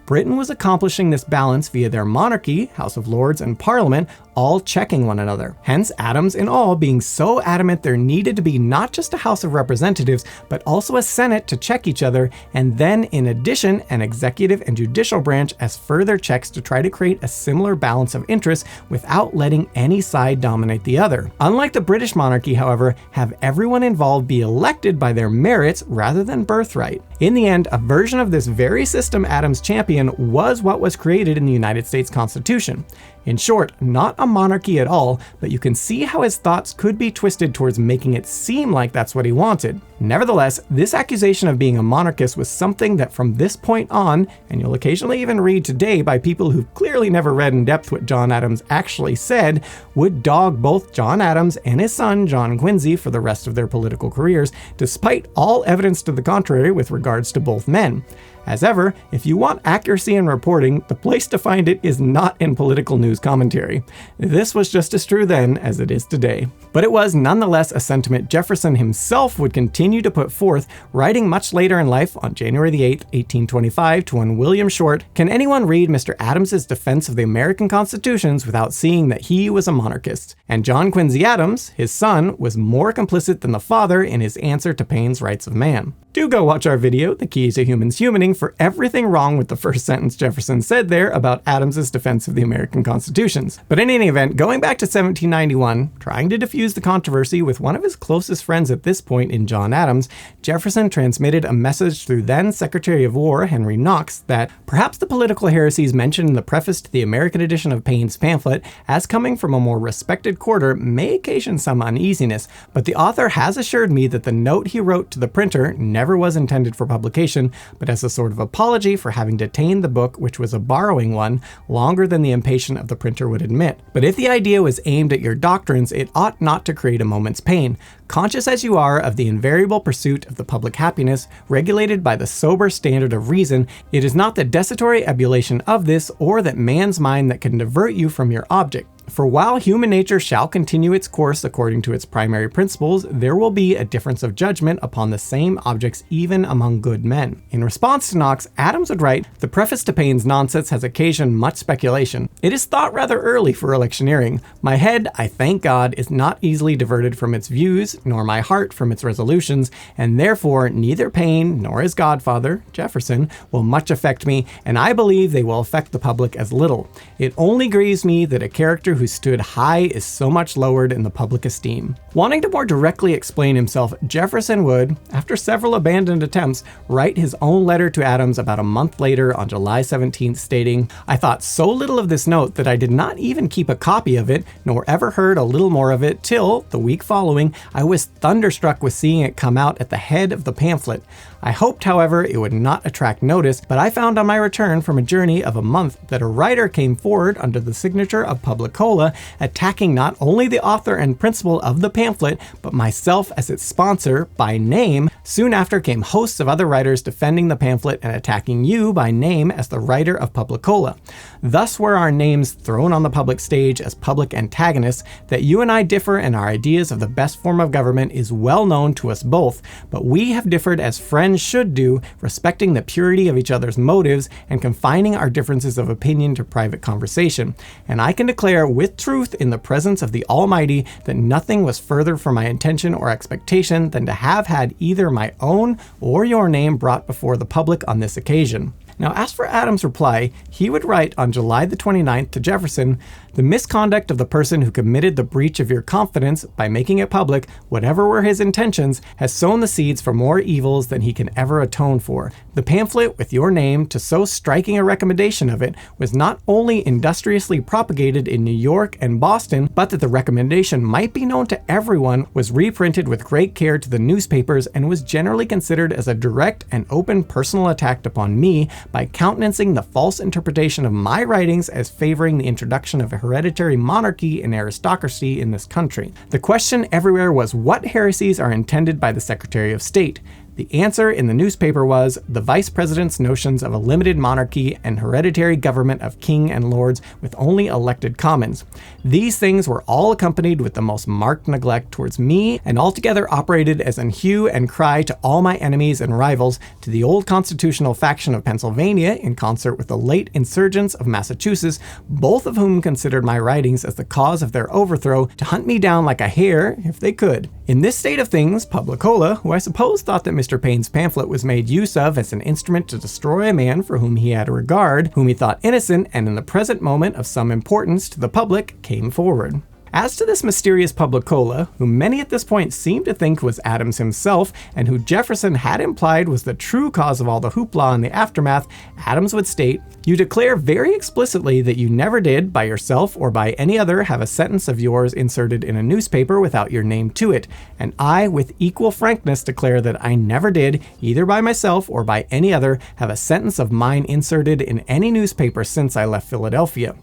Britain was accomplishing this balance via their monarchy, House of Lords, and Parliament, all checking one another. Hence, Adams in all being so adamant there needed to be not just a House of Representatives, but also a Senate to check each other, and then, in addition, an executive and judicial branch as further checks to try to create a similar balance of interests without letting any side dominate the other. Unlike the British monarchy, however, have everyone involved be elected by their merits rather than birthright. In the end, a version of this very system Adams championed was what was created in the United States Constitution. In short, not a monarchy at all, but you can see how his thoughts could be twisted towards making it seem like that's what he wanted. Nevertheless, this accusation of being a monarchist was something that from this point on, and you'll occasionally even read today by people who've clearly never read in depth what John Adams actually said, would dog both John Adams and his son, John Quincy, for the rest of their political careers, despite all evidence to the contrary with regards to both men. As ever, if you want accuracy in reporting, the place to find it is not in political news commentary. This was just as true then as it is today. But it was nonetheless a sentiment Jefferson himself would continue to put forth, writing much later in life on January 8, 1825, to one William Short, "Can anyone read Mr. Adams's defense of the American constitutions without seeing that he was a monarchist?" And John Quincy Adams, his son, was more complicit than the father in his answer to Paine's Rights of Man. Do go watch our video, The Key to Humans Humaning, for everything wrong with the first sentence Jefferson said there about Adams's defense of the American constitutions. But in any event, going back to 1791, trying to diffuse the controversy with one of his closest friends at this point in John Adams, Jefferson transmitted a message through then Secretary of War Henry Knox that perhaps the political heresies mentioned in the preface to the American edition of Paine's pamphlet, as coming from a more respected quarter, may occasion some uneasiness, but the author has assured me that the note he wrote to the printer never was intended for publication, but as a sort of apology for having detained the book, which was a borrowing one, longer than the impatient of the printer would admit. But if the idea was aimed at your doctrines, it ought not to create a moment's pain. Conscious as you are of the invariable pursuit of the public happiness, regulated by the sober standard of reason, it is not the desultory ebullition of this, or that man's mind that can divert you from your object. For while human nature shall continue its course according to its primary principles, there will be a difference of judgment upon the same objects even among good men. In response to Knox, Adams would write, "The preface to Paine's nonsense has occasioned much speculation. It is thought rather early for electioneering. My head, I thank God, is not easily diverted from its views, nor my heart from its resolutions, and therefore neither Paine nor his godfather, Jefferson, will much affect me, and I believe they will affect the public as little. It only grieves me that a character who stood high is so much lowered in the public esteem." Wanting to more directly explain himself, Jefferson would, after several abandoned attempts, write his own letter to Adams about a month later on July 17th stating, "I thought so little of this note that I did not even keep a copy of it, nor ever heard a little more of it till, the week following, I was thunderstruck with seeing it come out at the head of the pamphlet. I hoped, however, it would not attract notice, but I found on my return from a journey of a month that a writer came forward under the signature of Publicola, attacking not only the author and principal of the pamphlet, but myself as its sponsor by name. Soon after came hosts of other writers defending the pamphlet and attacking you by name as the writer of Publicola. Thus were our names thrown on the public stage as public antagonists. That you and I differ in our ideas of the best form of government is well known to us both, but we have differed as friends should do, respecting the purity of each other's motives and confining our differences of opinion to private conversation. And I can declare with truth in the presence of the Almighty that nothing was further from my intention or expectation than to have had either my own or your name brought before the public on this occasion." Now, as for Adams' reply, he would write on July the 29th to Jefferson, "The misconduct of the person who committed the breach of your confidence by making it public, whatever were his intentions, has sown the seeds for more evils than he can ever atone for. The pamphlet with your name to so striking a recommendation of it was not only industriously propagated in New York and Boston, but that the recommendation might be known to everyone, was reprinted with great care to the newspapers, and was generally considered as a direct and open personal attack upon me by countenancing the false interpretation of my writings as favoring the introduction of a hereditary monarchy and aristocracy in this country. The question everywhere was what heresies are intended by the Secretary of State. The answer in the newspaper was the vice president's notions of a limited monarchy and hereditary government of king and lords with only elected commons. These things were all accompanied with the most marked neglect towards me, and altogether operated as an hue and cry to all my enemies and rivals, to the old constitutional faction of Pennsylvania in concert with the late insurgents of Massachusetts, both of whom considered my writings as the cause of their overthrow, to hunt me down like a hare if they could. In this state of things, Publicola, who I suppose thought that Mr. Paine's pamphlet was made use of as an instrument to destroy a man for whom he had a regard, whom he thought innocent and in the present moment of some importance to the public, came forward. As to this mysterious Publicola, who many at this point seemed to think was Adams himself, and who Jefferson had implied was the true cause of all the hoopla and the aftermath, Adams would state, "You declare very explicitly that you never did, by yourself or by any other, have a sentence of yours inserted in a newspaper without your name to it, and I, with equal frankness, declare that I never did, either by myself or by any other, have a sentence of mine inserted in any newspaper since I left Philadelphia.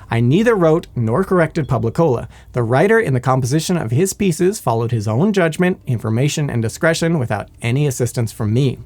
I neither wrote nor corrected Publicola. The writer in the composition of his pieces followed his own judgment, information, and discretion without any assistance from me."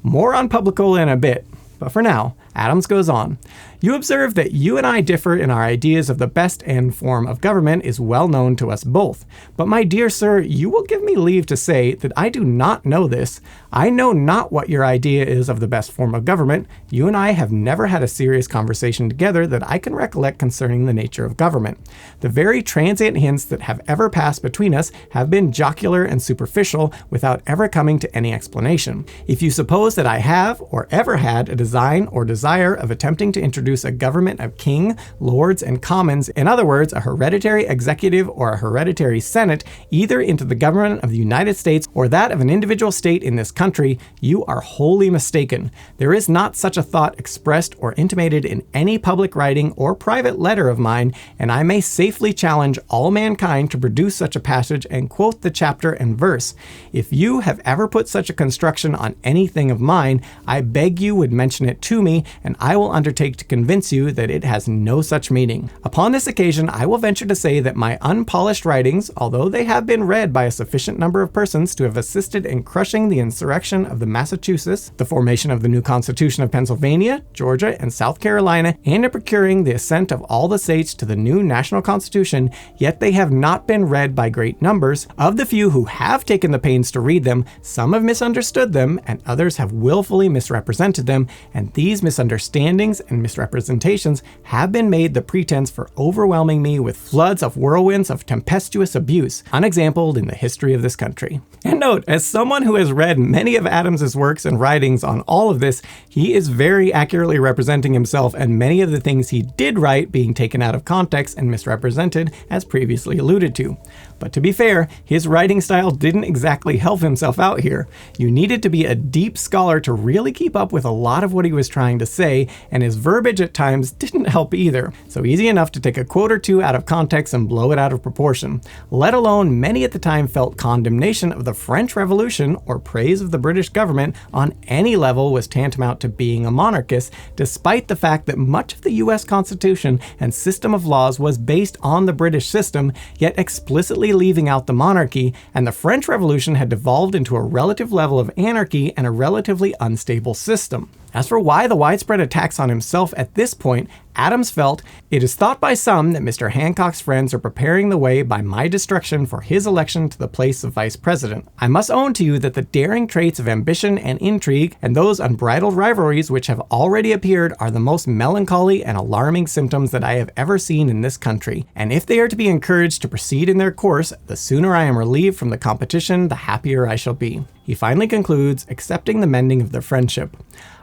More on Publicola in a bit, but for now, Adams goes on. "You observe that you and I differ in our ideas of the best end form of government is well known to us both. But my dear sir, you will give me leave to say that I do not know this. I know not what your idea is of the best form of government. You and I have never had a serious conversation together that I can recollect concerning the nature of government. The very transient hints that have ever passed between us have been jocular and superficial, without ever coming to any explanation. If you suppose that I have, or ever had, a design or desire of attempting to introduce a government of king, lords, and commons, in other words, a hereditary executive or a hereditary senate, either into the government of the United States or that of an individual state in this country, you are wholly mistaken. There is not such a thought expressed or intimated in any public writing or private letter of mine, and I may safely challenge all mankind to produce such a passage and quote the chapter and verse. If you have ever put such a construction on anything of mine, I beg you would mention it to me, and I will undertake to convince you that it has no such meaning. Upon this occasion, I will venture to say that my unpolished writings, although they have been read by a sufficient number of persons to have assisted in crushing the insurrection of the Massachusetts, the formation of the new Constitution of Pennsylvania, Georgia, and South Carolina, and in procuring the assent of all the states to the new national constitution, yet they have not been read by great numbers. Of the few who have taken the pains to read them, some have misunderstood them, and others have willfully misrepresented them, and these misunderstandings misunderstandings and misrepresentations have been made the pretense for overwhelming me with floods of whirlwinds of tempestuous abuse, unexampled in the history of this country. And note, as someone who has read many of Adams's works and writings on all of this, he is very accurately representing himself, and many of the things he did write being taken out of context and misrepresented, as previously alluded to. But to be fair, his writing style didn't exactly help himself out here. You needed to be a deep scholar to really keep up with a lot of what he was trying to say, and his verbiage at times didn't help either. So easy enough to take a quote or two out of context and blow it out of proportion. Let alone, many at the time felt condemnation of the French Revolution or praise of the British government on any level was tantamount to being a monarchist, despite the fact that much of the US Constitution and system of laws was based on the British system, yet explicitly leaving out the monarchy, and the French Revolution had devolved into a relative level of anarchy and a relatively unstable system. As for why the widespread attacks on himself at this point, Adams felt, "It is thought by some that Mr. Hancock's friends are preparing the way by my destruction for his election to the place of vice president. I must own to you that the daring traits of ambition and intrigue, and those unbridled rivalries which have already appeared, are the most melancholy and alarming symptoms that I have ever seen in this country, and if they are to be encouraged to proceed in their course, the sooner I am relieved from the competition, the happier I shall be." He finally concludes, accepting the mending of their friendship.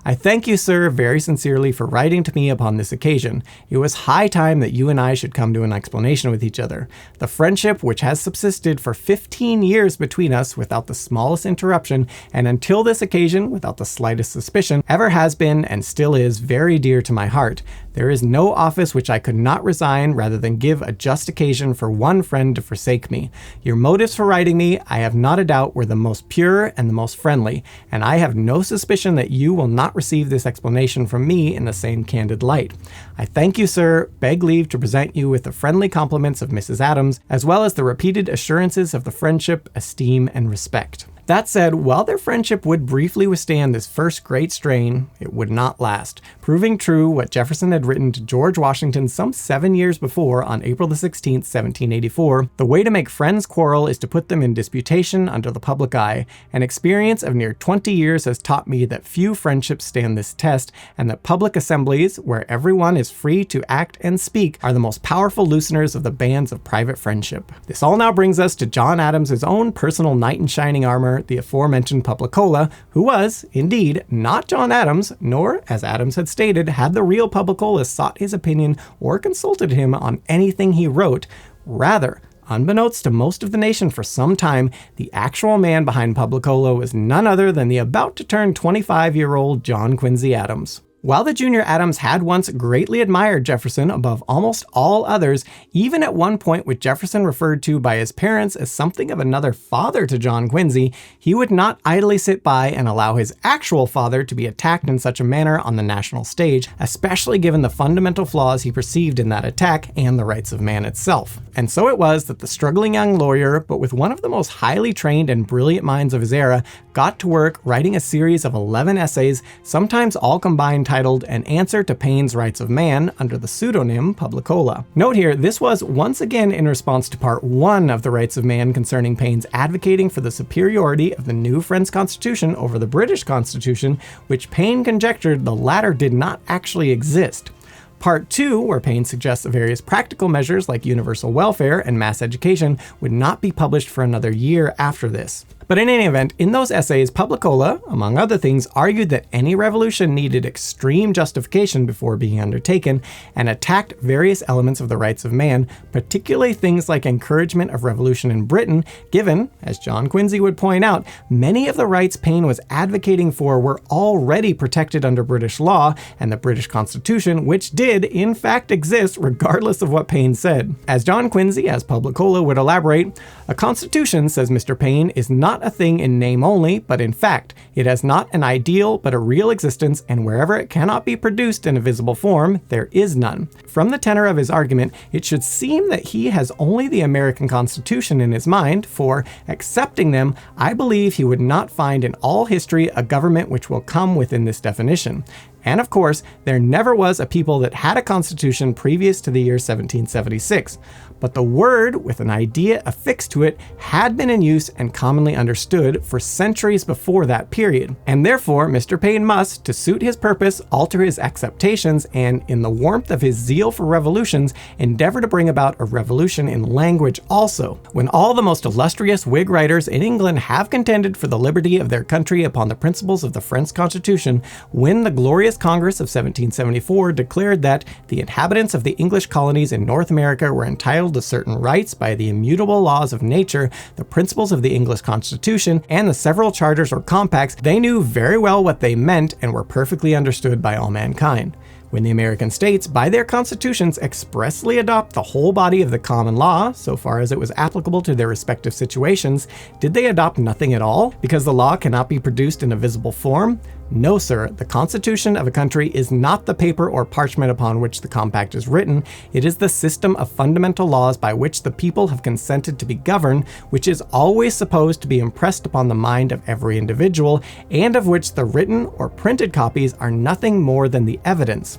"I thank you, sir, very sincerely for writing to me upon this occasion. It was high time that you and I should come to an explanation with each other. The friendship which has subsisted for 15 years between us without the smallest interruption, and until this occasion without the slightest suspicion, ever has been and still is very dear to my heart. There is no office which I could not resign rather than give a just occasion for one friend to forsake me. Your motives for writing me, I have not a doubt, were the most pure and the most friendly, and I have no suspicion that you will not receive this explanation from me in the same candid light. I thank you, sir, beg leave to present you with the friendly compliments of Mrs. Adams, as well as the repeated assurances of the friendship, esteem, and respect." That said, while their friendship would briefly withstand this first great strain, it would not last, proving true what Jefferson had written to George Washington some 7 years before on April 16, 1784, "The way to make friends quarrel is to put them in disputation under the public eye. An experience of near 20 years has taught me that few friendships stand this test, and that public assemblies, where everyone is free to act and speak, are the most powerful looseners of the bands of private friendship." This all now brings us to John Adams' own personal knight in shining armor, the aforementioned Publicola, who was, indeed, not John Adams, nor, as Adams had stated, had the real Publicola sought his opinion or consulted him on anything he wrote. Rather, unbeknownst to most of the nation for some time, the actual man behind Publicola was none other than the about to turn 25-year-old John Quincy Adams. While the junior Adams had once greatly admired Jefferson above almost all others, even at one point with Jefferson referred to by his parents as something of another father to John Quincy, he would not idly sit by and allow his actual father to be attacked in such a manner on the national stage, especially given the fundamental flaws he perceived in that attack and the rights of man itself. And so it was that the struggling young lawyer, but with one of the most highly trained and brilliant minds of his era, got to work writing a series of 11 essays, sometimes all combined, titled An Answer to Paine's Rights of Man, under the pseudonym Publicola. Note here, this was once again in response to part 1 of the Rights of Man concerning Paine's advocating for the superiority of the new French Constitution over the British Constitution, which Paine conjectured the latter did not actually exist. Part 2, where Paine suggests that various practical measures like universal welfare and mass education would not be published for another year after this. But in any event, in those essays, Publicola, among other things, argued that any revolution needed extreme justification before being undertaken, and attacked various elements of the rights of man, particularly things like encouragement of revolution in Britain, given, as John Quincy would point out, many of the rights Paine was advocating for were already protected under British law and the British Constitution, which did, in fact, exist regardless of what Paine said. As John Quincy, as Publicola, would elaborate, "A constitution, says Mr. Paine, is not a thing in name only, but in fact. It has not an ideal, but a real existence, and wherever it cannot be produced in a visible form, there is none." From the tenor of his argument, it should seem that he has only the American Constitution in his mind, for, accepting them, I believe he would not find in all history a government which will come within this definition. And of course, there never was a people that had a constitution previous to the year 1776. But the word, with an idea affixed to it, had been in use and commonly understood for centuries before that period. And therefore, Mr. Paine must, to suit his purpose, alter his acceptations, and, in the warmth of his zeal for revolutions, endeavor to bring about a revolution in language also. When all the most illustrious Whig writers in England have contended for the liberty of their country upon the principles of the French Constitution, when the glorious Congress of 1774 declared that the inhabitants of the English colonies in North America were entitled to certain rights by the immutable laws of nature, the principles of the English Constitution, and the several charters or compacts, they knew very well what they meant and were perfectly understood by all mankind. When the American states, by their constitutions, expressly adopt the whole body of the common law, so far as it was applicable to their respective situations, did they adopt nothing at all, because the law cannot be produced in a visible form? No, sir. The constitution of a country is not the paper or parchment upon which the compact is written. It is the system of fundamental laws by which the people have consented to be governed, which is always supposed to be impressed upon the mind of every individual, and of which the written or printed copies are nothing more than the evidence.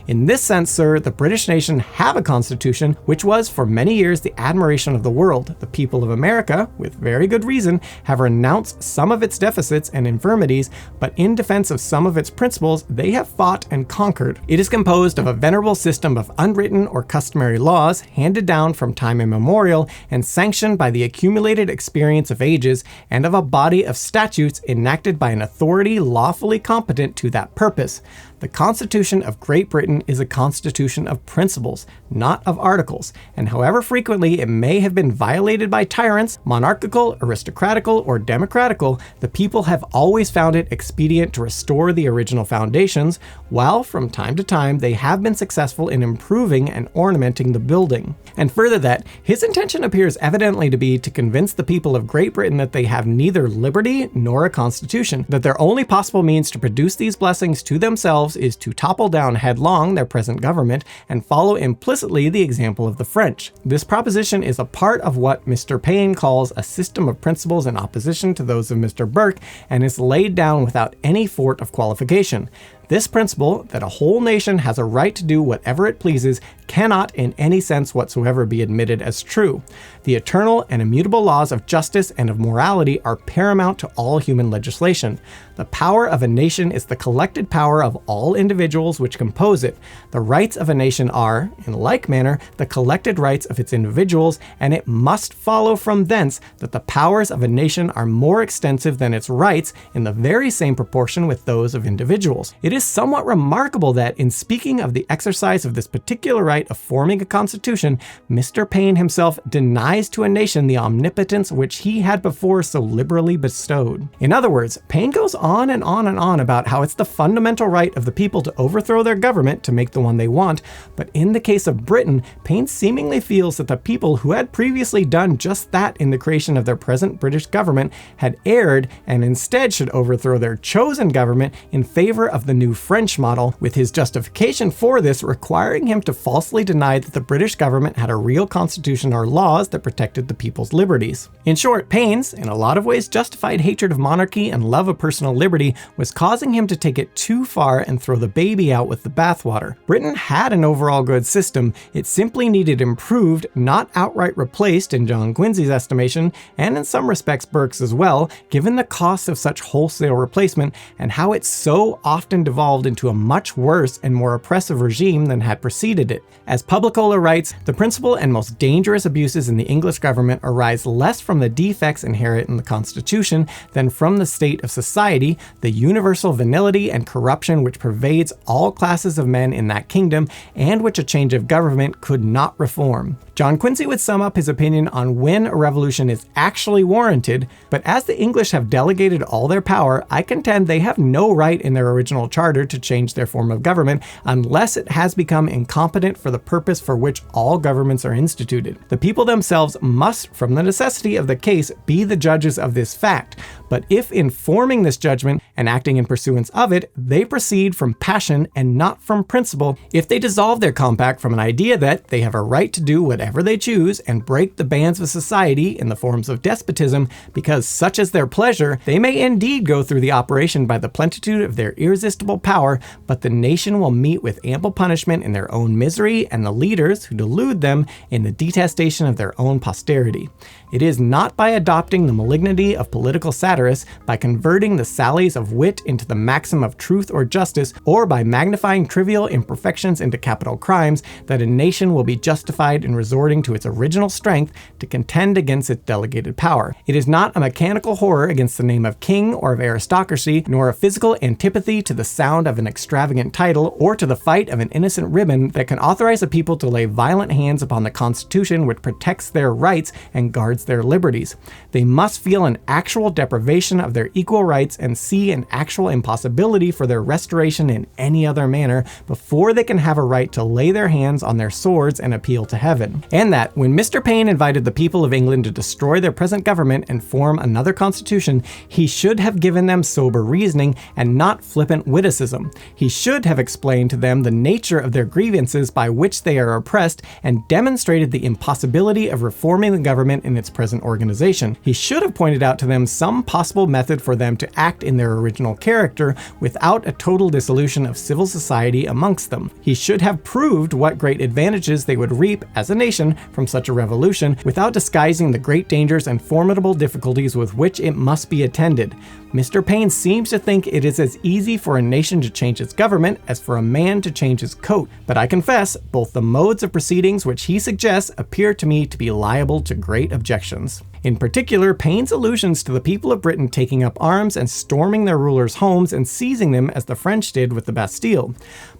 In this sense, sir, the British nation have a constitution which was for many years the admiration of the world. The people of America, with very good reason, have renounced some of its deficits and infirmities, but in defense of some of its principles, they have fought and conquered. It is composed of a venerable system of unwritten or customary laws, handed down from time immemorial and sanctioned by the accumulated experience of ages, and of a body of statutes enacted by an authority lawfully competent to that purpose. The Constitution of Great Britain is a constitution of principles, not of articles, and however frequently it may have been violated by tyrants, monarchical, aristocratical, or democratical, the people have always found it expedient to restore the original foundations, while from time to time they have been successful in improving and ornamenting the building. And further that, his intention appears evidently to be to convince the people of Great Britain that they have neither liberty nor a constitution, that their only possible means to produce these blessings to themselves is to topple down headlong their present government and follow implicitly the example of the French. This proposition is a part of what Mr. Paine calls a system of principles in opposition to those of Mr. Burke, and is laid down without any fort of qualification. This principle, that a whole nation has a right to do whatever it pleases, cannot in any sense whatsoever be admitted as true. The eternal and immutable laws of justice and of morality are paramount to all human legislation. The power of a nation is the collected power of all individuals which compose it. The rights of a nation are, in like manner, the collected rights of its individuals, and it must follow from thence that the powers of a nation are more extensive than its rights in the very same proportion with those of individuals. It is somewhat remarkable that, in speaking of the exercise of this particular right of forming a constitution, Mr. Paine himself denies to a nation the omnipotence which he had before so liberally bestowed. In other words, Paine goes on and on and on about how it's the fundamental right of the people to overthrow their government to make the one they want, but in the case of Britain, Paine seemingly feels that the people who had previously done just that in the creation of their present British government had erred and instead should overthrow their chosen government in favor of the new French model, with his justification for this requiring him to falsely deny that the British government had a real constitution or laws that protected the people's liberties. In short, Paine's, in a lot of ways justified hatred of monarchy and love of personal liberty was causing him to take it too far and throw the baby out with the bathwater. Britain had an overall good system, it simply needed improved, not outright replaced in John Quincy's estimation, and in some respects Burke's as well, given the cost of such wholesale replacement and how it so often devolved into a much worse and more oppressive regime than had preceded it. As Publicola writes, the principal and most dangerous abuses in the English government arise less from the defects inherent in the Constitution than from the state of society, the universal venality and corruption which pervades all classes of men in that kingdom, and which a change of government could not reform. John Quincy would sum up his opinion on when a revolution is actually warranted, but as the English have delegated all their power, I contend they have no right in their original charter to change their form of government unless it has become incompetent for the purpose for which all governments are instituted. The people themselves must, from the necessity of the case, be the judges of this fact, but if in forming this judgment and acting in pursuance of it, they proceed from passion and not from principle, if they dissolve their compact from an idea that they have a right to do whatever they choose and break the bands of society in the forms of despotism because such is their pleasure, they may indeed go through the operation by the plenitude of their irresistible governmental power, but the nation will meet with ample punishment in their own misery, and the leaders who delude them in the detestation of their own posterity. It is not by adopting the malignity of political satirists, by converting the sallies of wit into the maxim of truth or justice, or by magnifying trivial imperfections into capital crimes, that a nation will be justified in resorting to its original strength to contend against its delegated power. It is not a mechanical horror against the name of king or of aristocracy, nor a physical antipathy to the sound of an extravagant title or to the fight of an innocent ribbon that can authorize a people to lay violent hands upon the Constitution which protects their rights and guards their liberties. They must feel an actual deprivation of their equal rights and see an actual impossibility for their restoration in any other manner before they can have a right to lay their hands on their swords and appeal to heaven. And that when Mr. Paine invited the people of England to destroy their present government and form another constitution, he should have given them sober reasoning and not flippant witticism. He should have explained to them the nature of their grievances by which they are oppressed and demonstrated the impossibility of reforming the government in its present organization. He should have pointed out to them some possible method for them to act in their original character without a total dissolution of civil society amongst them. He should have proved what great advantages they would reap as a nation from such a revolution without disguising the great dangers and formidable difficulties with which it must be attended. Mr. Paine seems to think it is as easy for a nation to change its government as for a man to change his coat, but I confess, both the modes of proceedings which he suggests appear to me to be liable to great objections. In particular, Paine's allusions to the people of Britain taking up arms and storming their rulers' homes and seizing them as the French did with the Bastille.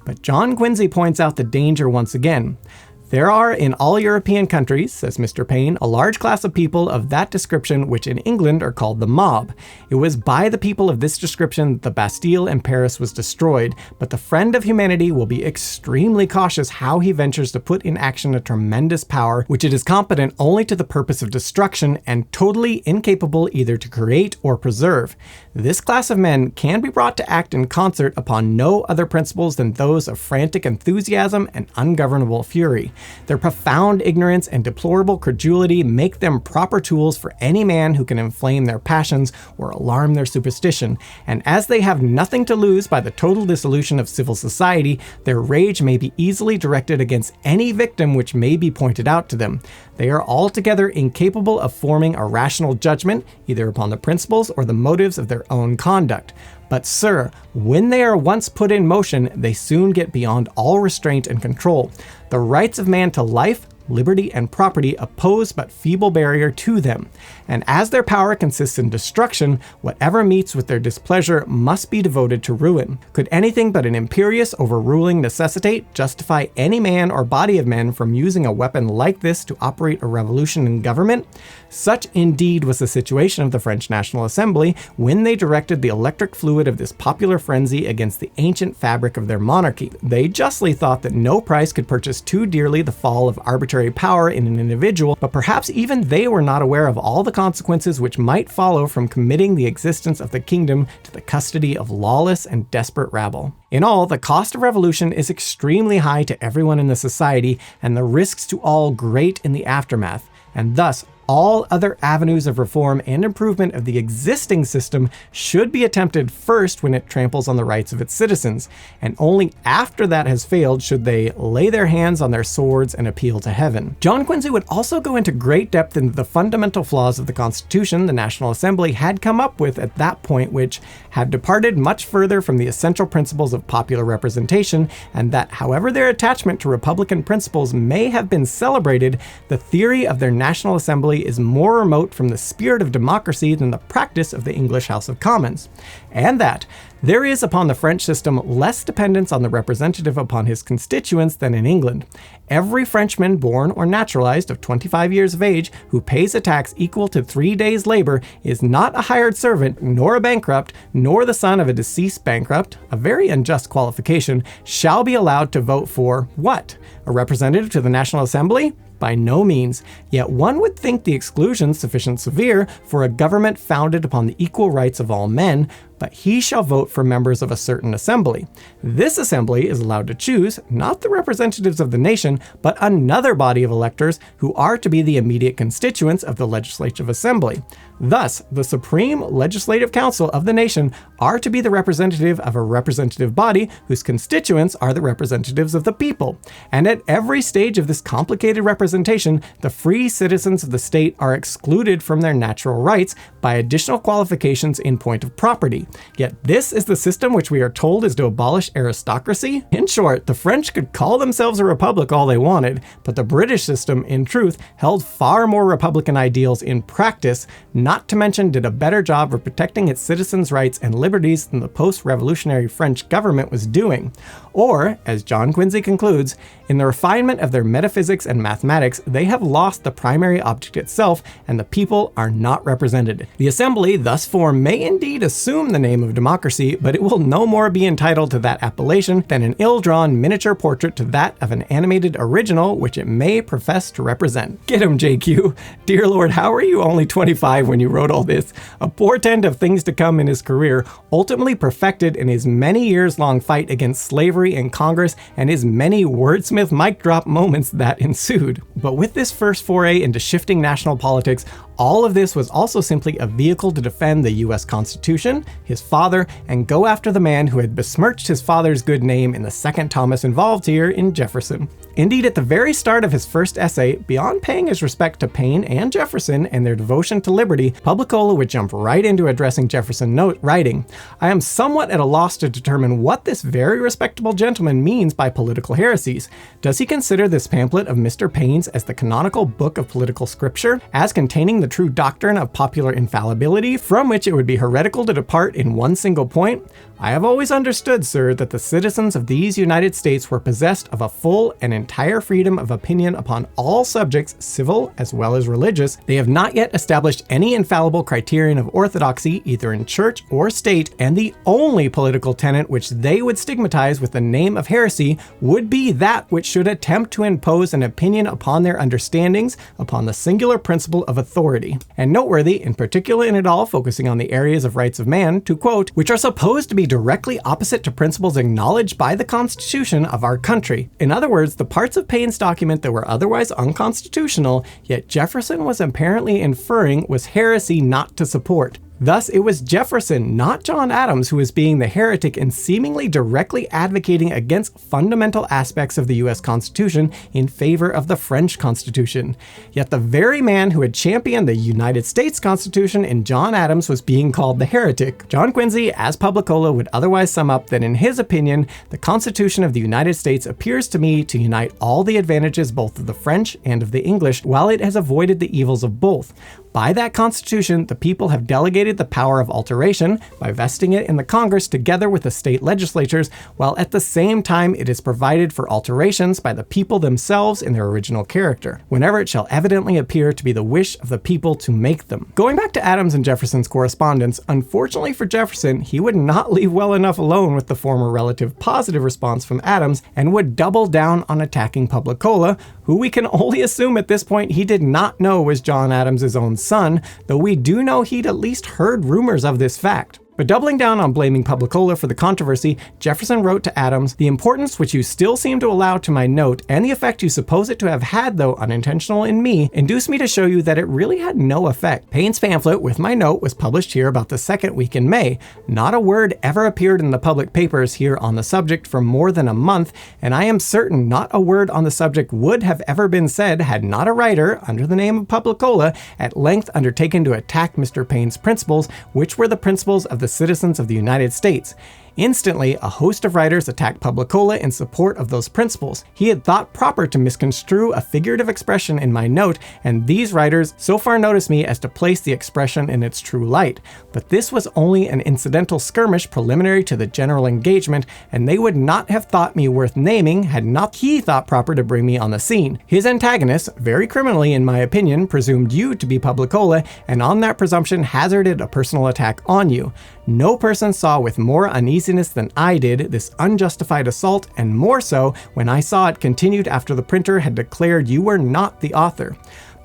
But John Quincy points out the danger once again. There are in all European countries, says Mr. Paine, a large class of people of that description which in England are called the mob. It was by the people of this description that the Bastille and Paris was destroyed, but the friend of humanity will be extremely cautious how he ventures to put in action a tremendous power which it is competent only to the purpose of destruction and totally incapable either to create or preserve. This class of men can be brought to act in concert upon no other principles than those of frantic enthusiasm and ungovernable fury. Their profound ignorance and deplorable credulity make them proper tools for any man who can inflame their passions or alarm their superstition, and as they have nothing to lose by the total dissolution of civil society, their rage may be easily directed against any victim which may be pointed out to them. They are altogether incapable of forming a rational judgment, either upon the principles or the motives of their own conduct. But sir, when they are once put in motion, they soon get beyond all restraint and control. The rights of man to life, liberty, and property oppose but feeble barrier to them, and as their power consists in destruction, whatever meets with their displeasure must be devoted to ruin. Could anything but an imperious overruling necessitate justify any man or body of men from using a weapon like this to operate a revolution in government? Such indeed was the situation of the French National Assembly when they directed the electric fluid of this popular frenzy against the ancient fabric of their monarchy. They justly thought that no price could purchase too dearly the fall of arbitrary power in an individual, but perhaps even they were not aware of all the consequences which might follow from committing the existence of the kingdom to the custody of lawless and desperate rabble. In all, the cost of revolution is extremely high to everyone in the society, and the risks to all great in the aftermath, and thus all other avenues of reform and improvement of the existing system should be attempted first when it tramples on the rights of its citizens, and only after that has failed should they lay their hands on their swords and appeal to heaven. John Quincy would also go into great depth into the fundamental flaws of the Constitution the National Assembly had come up with at that point, which had departed much further from the essential principles of popular representation, and that however their attachment to Republican principles may have been celebrated, the theory of their National Assembly is more remote from the spirit of democracy than the practice of the English House of Commons, and that there is upon the French system less dependence on the representative upon his constituents than in England. Every Frenchman born or naturalized of 25 years of age who pays a tax equal to 3 days' labor is not a hired servant, nor a bankrupt, nor the son of a deceased bankrupt, a very unjust qualification, shall be allowed to vote for what? A representative to the National Assembly? By no means, yet one would think the exclusion sufficient severe for a government founded upon the equal rights of all men, but he shall vote for members of a certain assembly. This assembly is allowed to choose not the representatives of the nation, but another body of electors who are to be the immediate constituents of the legislative assembly. Thus, the Supreme Legislative Council of the nation are to be the representative of a representative body whose constituents are the representatives of the people. And at every stage of this complicated representation, the free citizens of the state are excluded from their natural rights by additional qualifications in point of property. Yet this is the system which we are told is to abolish aristocracy? In short, the French could call themselves a republic all they wanted, but the British system, in truth, held far more republican ideals in practice, not to mention did a better job of protecting its citizens' rights and liberties than the post-revolutionary French government was doing. Or, as John Quincy concludes, in the refinement of their metaphysics and mathematics, they have lost the primary object itself, and the people are not represented. The assembly thus formed may indeed assume the name of democracy, but it will no more be entitled to that appellation than an ill-drawn miniature portrait to that of an animated original which it may profess to represent. Get him, JQ. Dear Lord, how are you only 25 when you wrote all this? A portent of things to come in his career, ultimately perfected in his many years-long fight against slavery in Congress and his many wordsmith mic drop moments that ensued. But with this first foray into shifting national politics, all of this was also simply a vehicle to defend the US Constitution, his father, and go after the man who had besmirched his father's good name in the second Thomas involved here in Jefferson. Indeed, at the very start of his first essay, beyond paying his respect to Paine and Jefferson and their devotion to liberty, Publicola would jump right into addressing Jefferson, writing, "I am somewhat at a loss to determine what this very respectable gentleman means by political heresies. Does he consider this pamphlet of Mr. Paine's as the canonical book of political scripture, as containing the true doctrine of popular infallibility, from which it would be heretical to depart in one single point? I have always understood, sir, that the citizens of these United States were possessed of a full and entire freedom of opinion upon all subjects, civil as well as religious. They have not yet established any infallible criterion of orthodoxy, either in church or state, and the only political tenet which they would stigmatize with the name of heresy would be that which should attempt to impose an opinion upon their understandings, upon the singular principle of authority." And noteworthy, in particular in it all, focusing on the areas of rights of man, to quote, "which are supposed to be directly opposite to principles acknowledged by the Constitution of our country." In other words, the parts of Paine's document that were otherwise unconstitutional, yet Jefferson was apparently inferring was heresy not to support. Thus, it was Jefferson, not John Adams, who was being the heretic and seemingly directly advocating against fundamental aspects of the US Constitution in favor of the French Constitution. Yet the very man who had championed the United States Constitution in John Adams was being called the heretic. John Quincy, as Publicola, would otherwise sum up that in his opinion, the Constitution of the United States appears to me to unite all the advantages both of the French and of the English, while it has avoided the evils of both. By that Constitution, the people have delegated the power of alteration by vesting it in the Congress together with the state legislatures, while at the same time it is provided for alterations by the people themselves in their original character, whenever it shall evidently appear to be the wish of the people to make them. Going back to Adams and Jefferson's correspondence, unfortunately for Jefferson, he would not leave well enough alone with the former relative positive response from Adams and would double down on attacking Publicola, who we can only assume at this point he did not know was John Adams' own son, though we do know he'd at least heard rumors of this fact. But doubling down on blaming Publicola for the controversy, Jefferson wrote to Adams, "The importance which you still seem to allow to my note, and the effect you suppose it to have had, though unintentional in me, induce me to show you that it really had no effect. Paine's pamphlet with my note was published here about the second week in May. Not a word ever appeared in the public papers here on the subject for more than a month, and I am certain not a word on the subject would have ever been said had not a writer, under the name of Publicola, at length undertaken to attack Mr. Paine's principles, which were the principles of the citizens of the United States. Instantly, a host of writers attacked Publicola in support of those principles. He had thought proper to misconstrue a figurative expression in my note, and these writers so far noticed me as to place the expression in its true light. But this was only an incidental skirmish preliminary to the general engagement, and they would not have thought me worth naming had not he thought proper to bring me on the scene. His antagonist, very criminally in my opinion, presumed you to be Publicola, and on that presumption hazarded a personal attack on you. No person saw with more uneasiness than I did this unjustified assault, and more so when I saw it continued after the printer had declared you were not the author.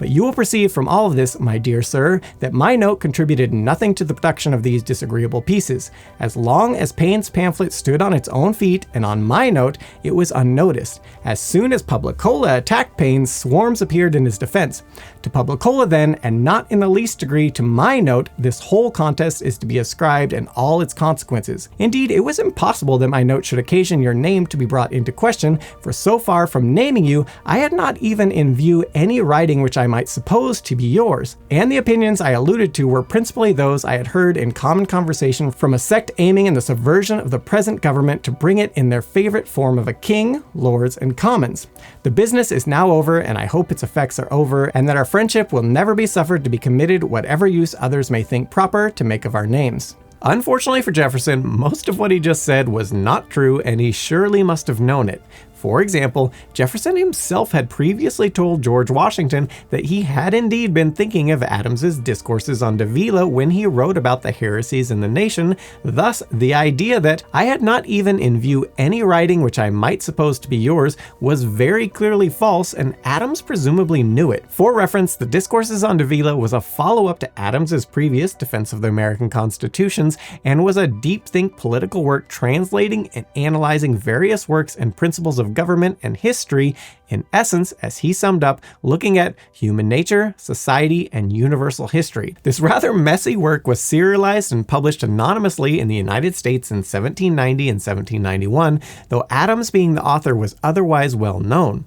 But you will perceive from all of this, my dear sir, that my note contributed nothing to the production of these disagreeable pieces. As long as Paine's pamphlet stood on its own feet, and on my note, it was unnoticed. As soon as Publicola attacked Paine, swarms appeared in his defense. To Publicola then, and not in the least degree to my note, this whole contest is to be ascribed and all its consequences. Indeed, it was impossible that my note should occasion your name to be brought into question, for so far from naming you, I had not even in view any writing which I might suppose to be yours, and the opinions I alluded to were principally those I had heard in common conversation from a sect aiming in the subversion of the present government to bring it in their favorite form of a king, lords, and commons. The business is now over, and I hope its effects are over, and that our friendship will never be suffered to be committed whatever use others may think proper to make of our names. Unfortunately for Jefferson, most of what he just said was not true, and he surely must have known it. For example, Jefferson himself had previously told George Washington that he had indeed been thinking of Adams's discourses on Davila when he wrote about the heresies in the nation. Thus, the idea that I had not even in view any writing which I might suppose to be yours was very clearly false, and Adams presumably knew it. For reference, the discourses on Davila was a follow-up to Adams's previous defense of the American constitutions, and was a deep-think political work translating and analyzing various works and principles of government and history, in essence, as he summed up, looking at human nature, society, and universal history. This rather messy work was serialized and published anonymously in the United States in 1790 and 1791, though Adams, being the author, was otherwise well known.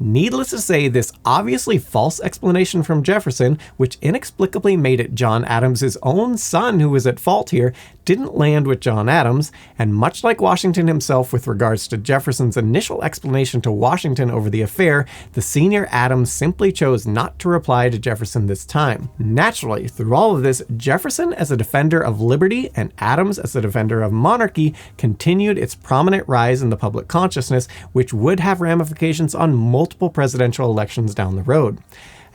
Needless to say, this obviously false explanation from Jefferson, which inexplicably made it John Adams's own son who was at fault here, didn't land with John Adams, and much like Washington himself with regards to Jefferson's initial explanation to Washington over the affair, the senior Adams simply chose not to reply to Jefferson this time. Naturally, through all of this, Jefferson as a defender of liberty and Adams as a defender of monarchy continued its prominent rise in the public consciousness, which would have ramifications on multiple presidential elections down the road.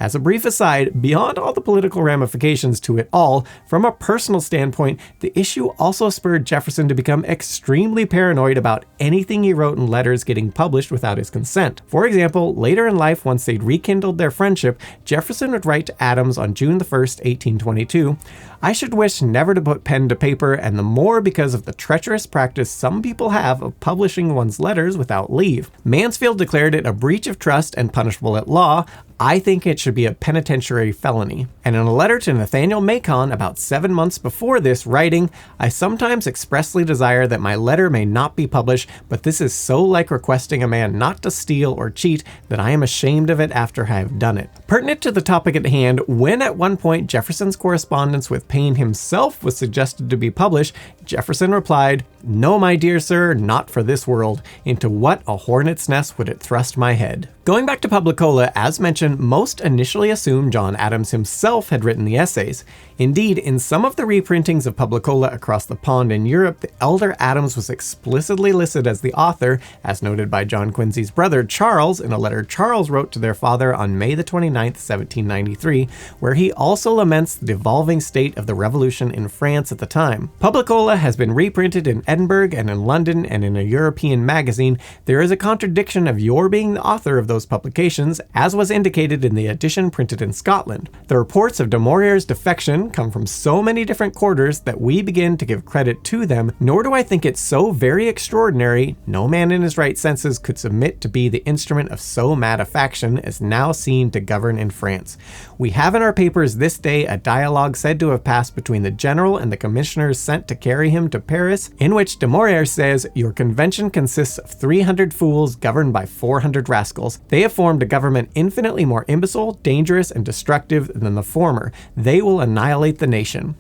As a brief aside, beyond all the political ramifications to it all, from a personal standpoint, the issue also spurred Jefferson to become extremely paranoid about anything he wrote in letters getting published without his consent. For example, later in life, once they'd rekindled their friendship, Jefferson would write to Adams on June 1st, 1822, "I should wish never to put pen to paper, and the more because of the treacherous practice some people have of publishing one's letters without leave. Mansfield declared it a breach of trust and punishable at law. I think it should be a penitentiary felony." And in a letter to Nathaniel Macon about 7 months before this, writing, "I sometimes expressly desire that my letter may not be published, but this is so like requesting a man not to steal or cheat that I am ashamed of it after I have done it." Pertinent to the topic at hand, when at one point Jefferson's correspondence with Paine himself was suggested to be published, Jefferson replied, "No, my dear sir, not for this world. Into what a hornet's nest would it thrust my head?" Going back to Publicola, as mentioned, most initially assumed John Adams himself had written the essays. Indeed, in some of the reprintings of Publicola across the pond in Europe, the elder Adams was explicitly listed as the author, as noted by John Quincy's brother Charles in a letter Charles wrote to their father on May the 29th, 1793, where he also laments the devolving state of the revolution in France at the time. Publicola has been reprinted in Edinburgh and in London and in a European magazine. There is a contradiction of your being the author of those publications, as was indicated in the edition printed in Scotland. The reports of de Maurier's defection come from so many different quarters that we begin to give credit to them, nor do I think it so very extraordinary no man in his right senses could submit to be the instrument of so mad a faction as now seen to govern in France. We have in our papers this day a dialogue said to have passed between the general and the commissioners sent to carry him to Paris, in which de Maurier says, "Your convention consists of 300 fools governed by 400 rascals. They have formed a government infinitely more imbecile, dangerous, and destructive than the former. They will annihilate the nation."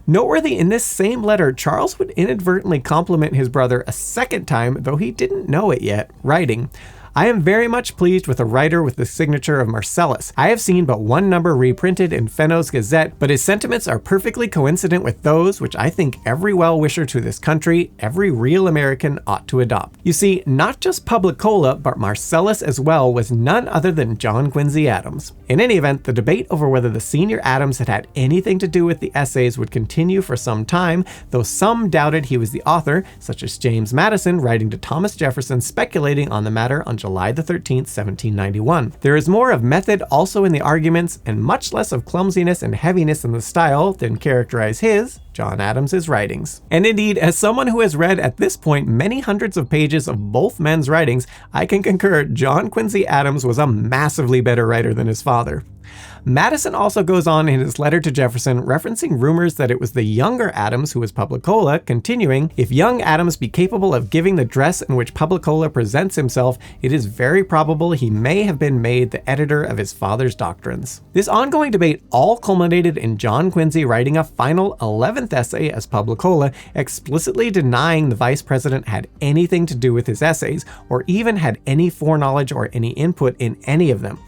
Noteworthy, in this same letter, Charles would inadvertently compliment his brother a second time, though he didn't know it yet, writing, "I am very much pleased with a writer with the signature of Marcellus. I have seen but one number reprinted in Fenno's Gazette, but his sentiments are perfectly coincident with those which I think every well-wisher to this country, every real American, ought to adopt." You see, not just Publicola, but Marcellus as well was none other than John Quincy Adams. In any event, the debate over whether the senior Adams had had anything to do with the essays would continue for some time, though some doubted he was the author, such as James Madison writing to Thomas Jefferson speculating on the matter on July 13th, 1791. There is more of method also in the arguments, and much less of clumsiness and heaviness in the style than characterize his, John Adams's, writings. And indeed, as someone who has read at this point many hundreds of pages of both men's writings, I can concur John Quincy Adams was a massively better writer than his father. Madison also goes on in his letter to Jefferson referencing rumors that it was the younger Adams who was Publicola, continuing, "If young Adams be capable of giving the dress in which Publicola presents himself, it is very probable he may have been made the editor of his father's doctrines." This ongoing debate all culminated in John Quincy writing a final 11th essay as Publicola, explicitly denying the vice president had anything to do with his essays, or even had any foreknowledge or any input in any of them.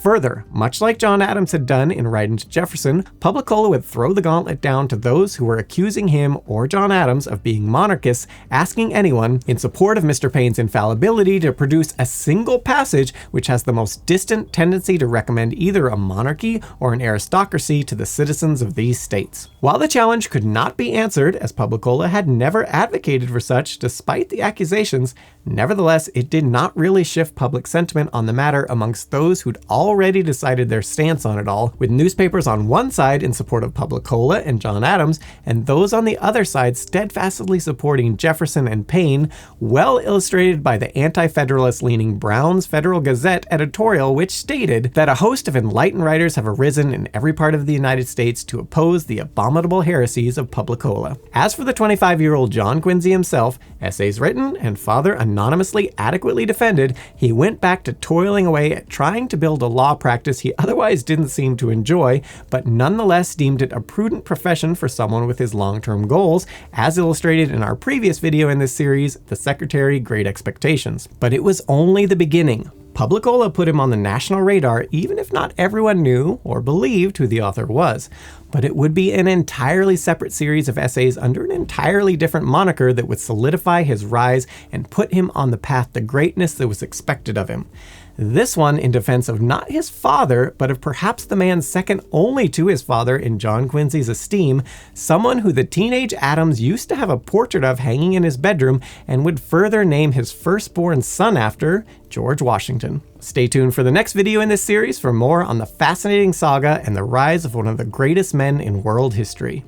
Further, much like John Adams had done in writing to Jefferson, Publicola would throw the gauntlet down to those who were accusing him or John Adams of being monarchists, asking anyone in support of Mr. Paine's infallibility to produce a single passage which has the most distant tendency to recommend either a monarchy or an aristocracy to the citizens of these states. While the challenge could not be answered, as Publicola had never advocated for such despite the accusations, nevertheless it did not really shift public sentiment on the matter amongst those who'd already decided their stance on it all, with newspapers on one side in support of Publicola and John Adams, and those on the other side steadfastly supporting Jefferson and Paine, well illustrated by the anti-federalist-leaning Brown's Federal Gazette editorial, which stated that a host of enlightened writers have arisen in every part of the United States to oppose the abominable heresies of Publicola. As for the 25-year-old John Quincy himself, essays written and father anonymously adequately defended, he went back to toiling away at trying to build a law practice he otherwise didn't seem to enjoy, but nonetheless deemed it a prudent profession for someone with his long-term goals, as illustrated in our previous video in this series, The Secretary, Great Expectations. But it was only the beginning. Publicola put him on the national radar, even if not everyone knew or believed who the author was. But it would be an entirely separate series of essays under an entirely different moniker that would solidify his rise and put him on the path to greatness that was expected of him. This one in defense of not his father, but of perhaps the man second only to his father in John Quincy's esteem, someone who the teenage Adams used to have a portrait of hanging in his bedroom and would further name his firstborn son after, George Washington. Stay tuned for the next video in this series for more on the fascinating saga and the rise of one of the greatest men in world history.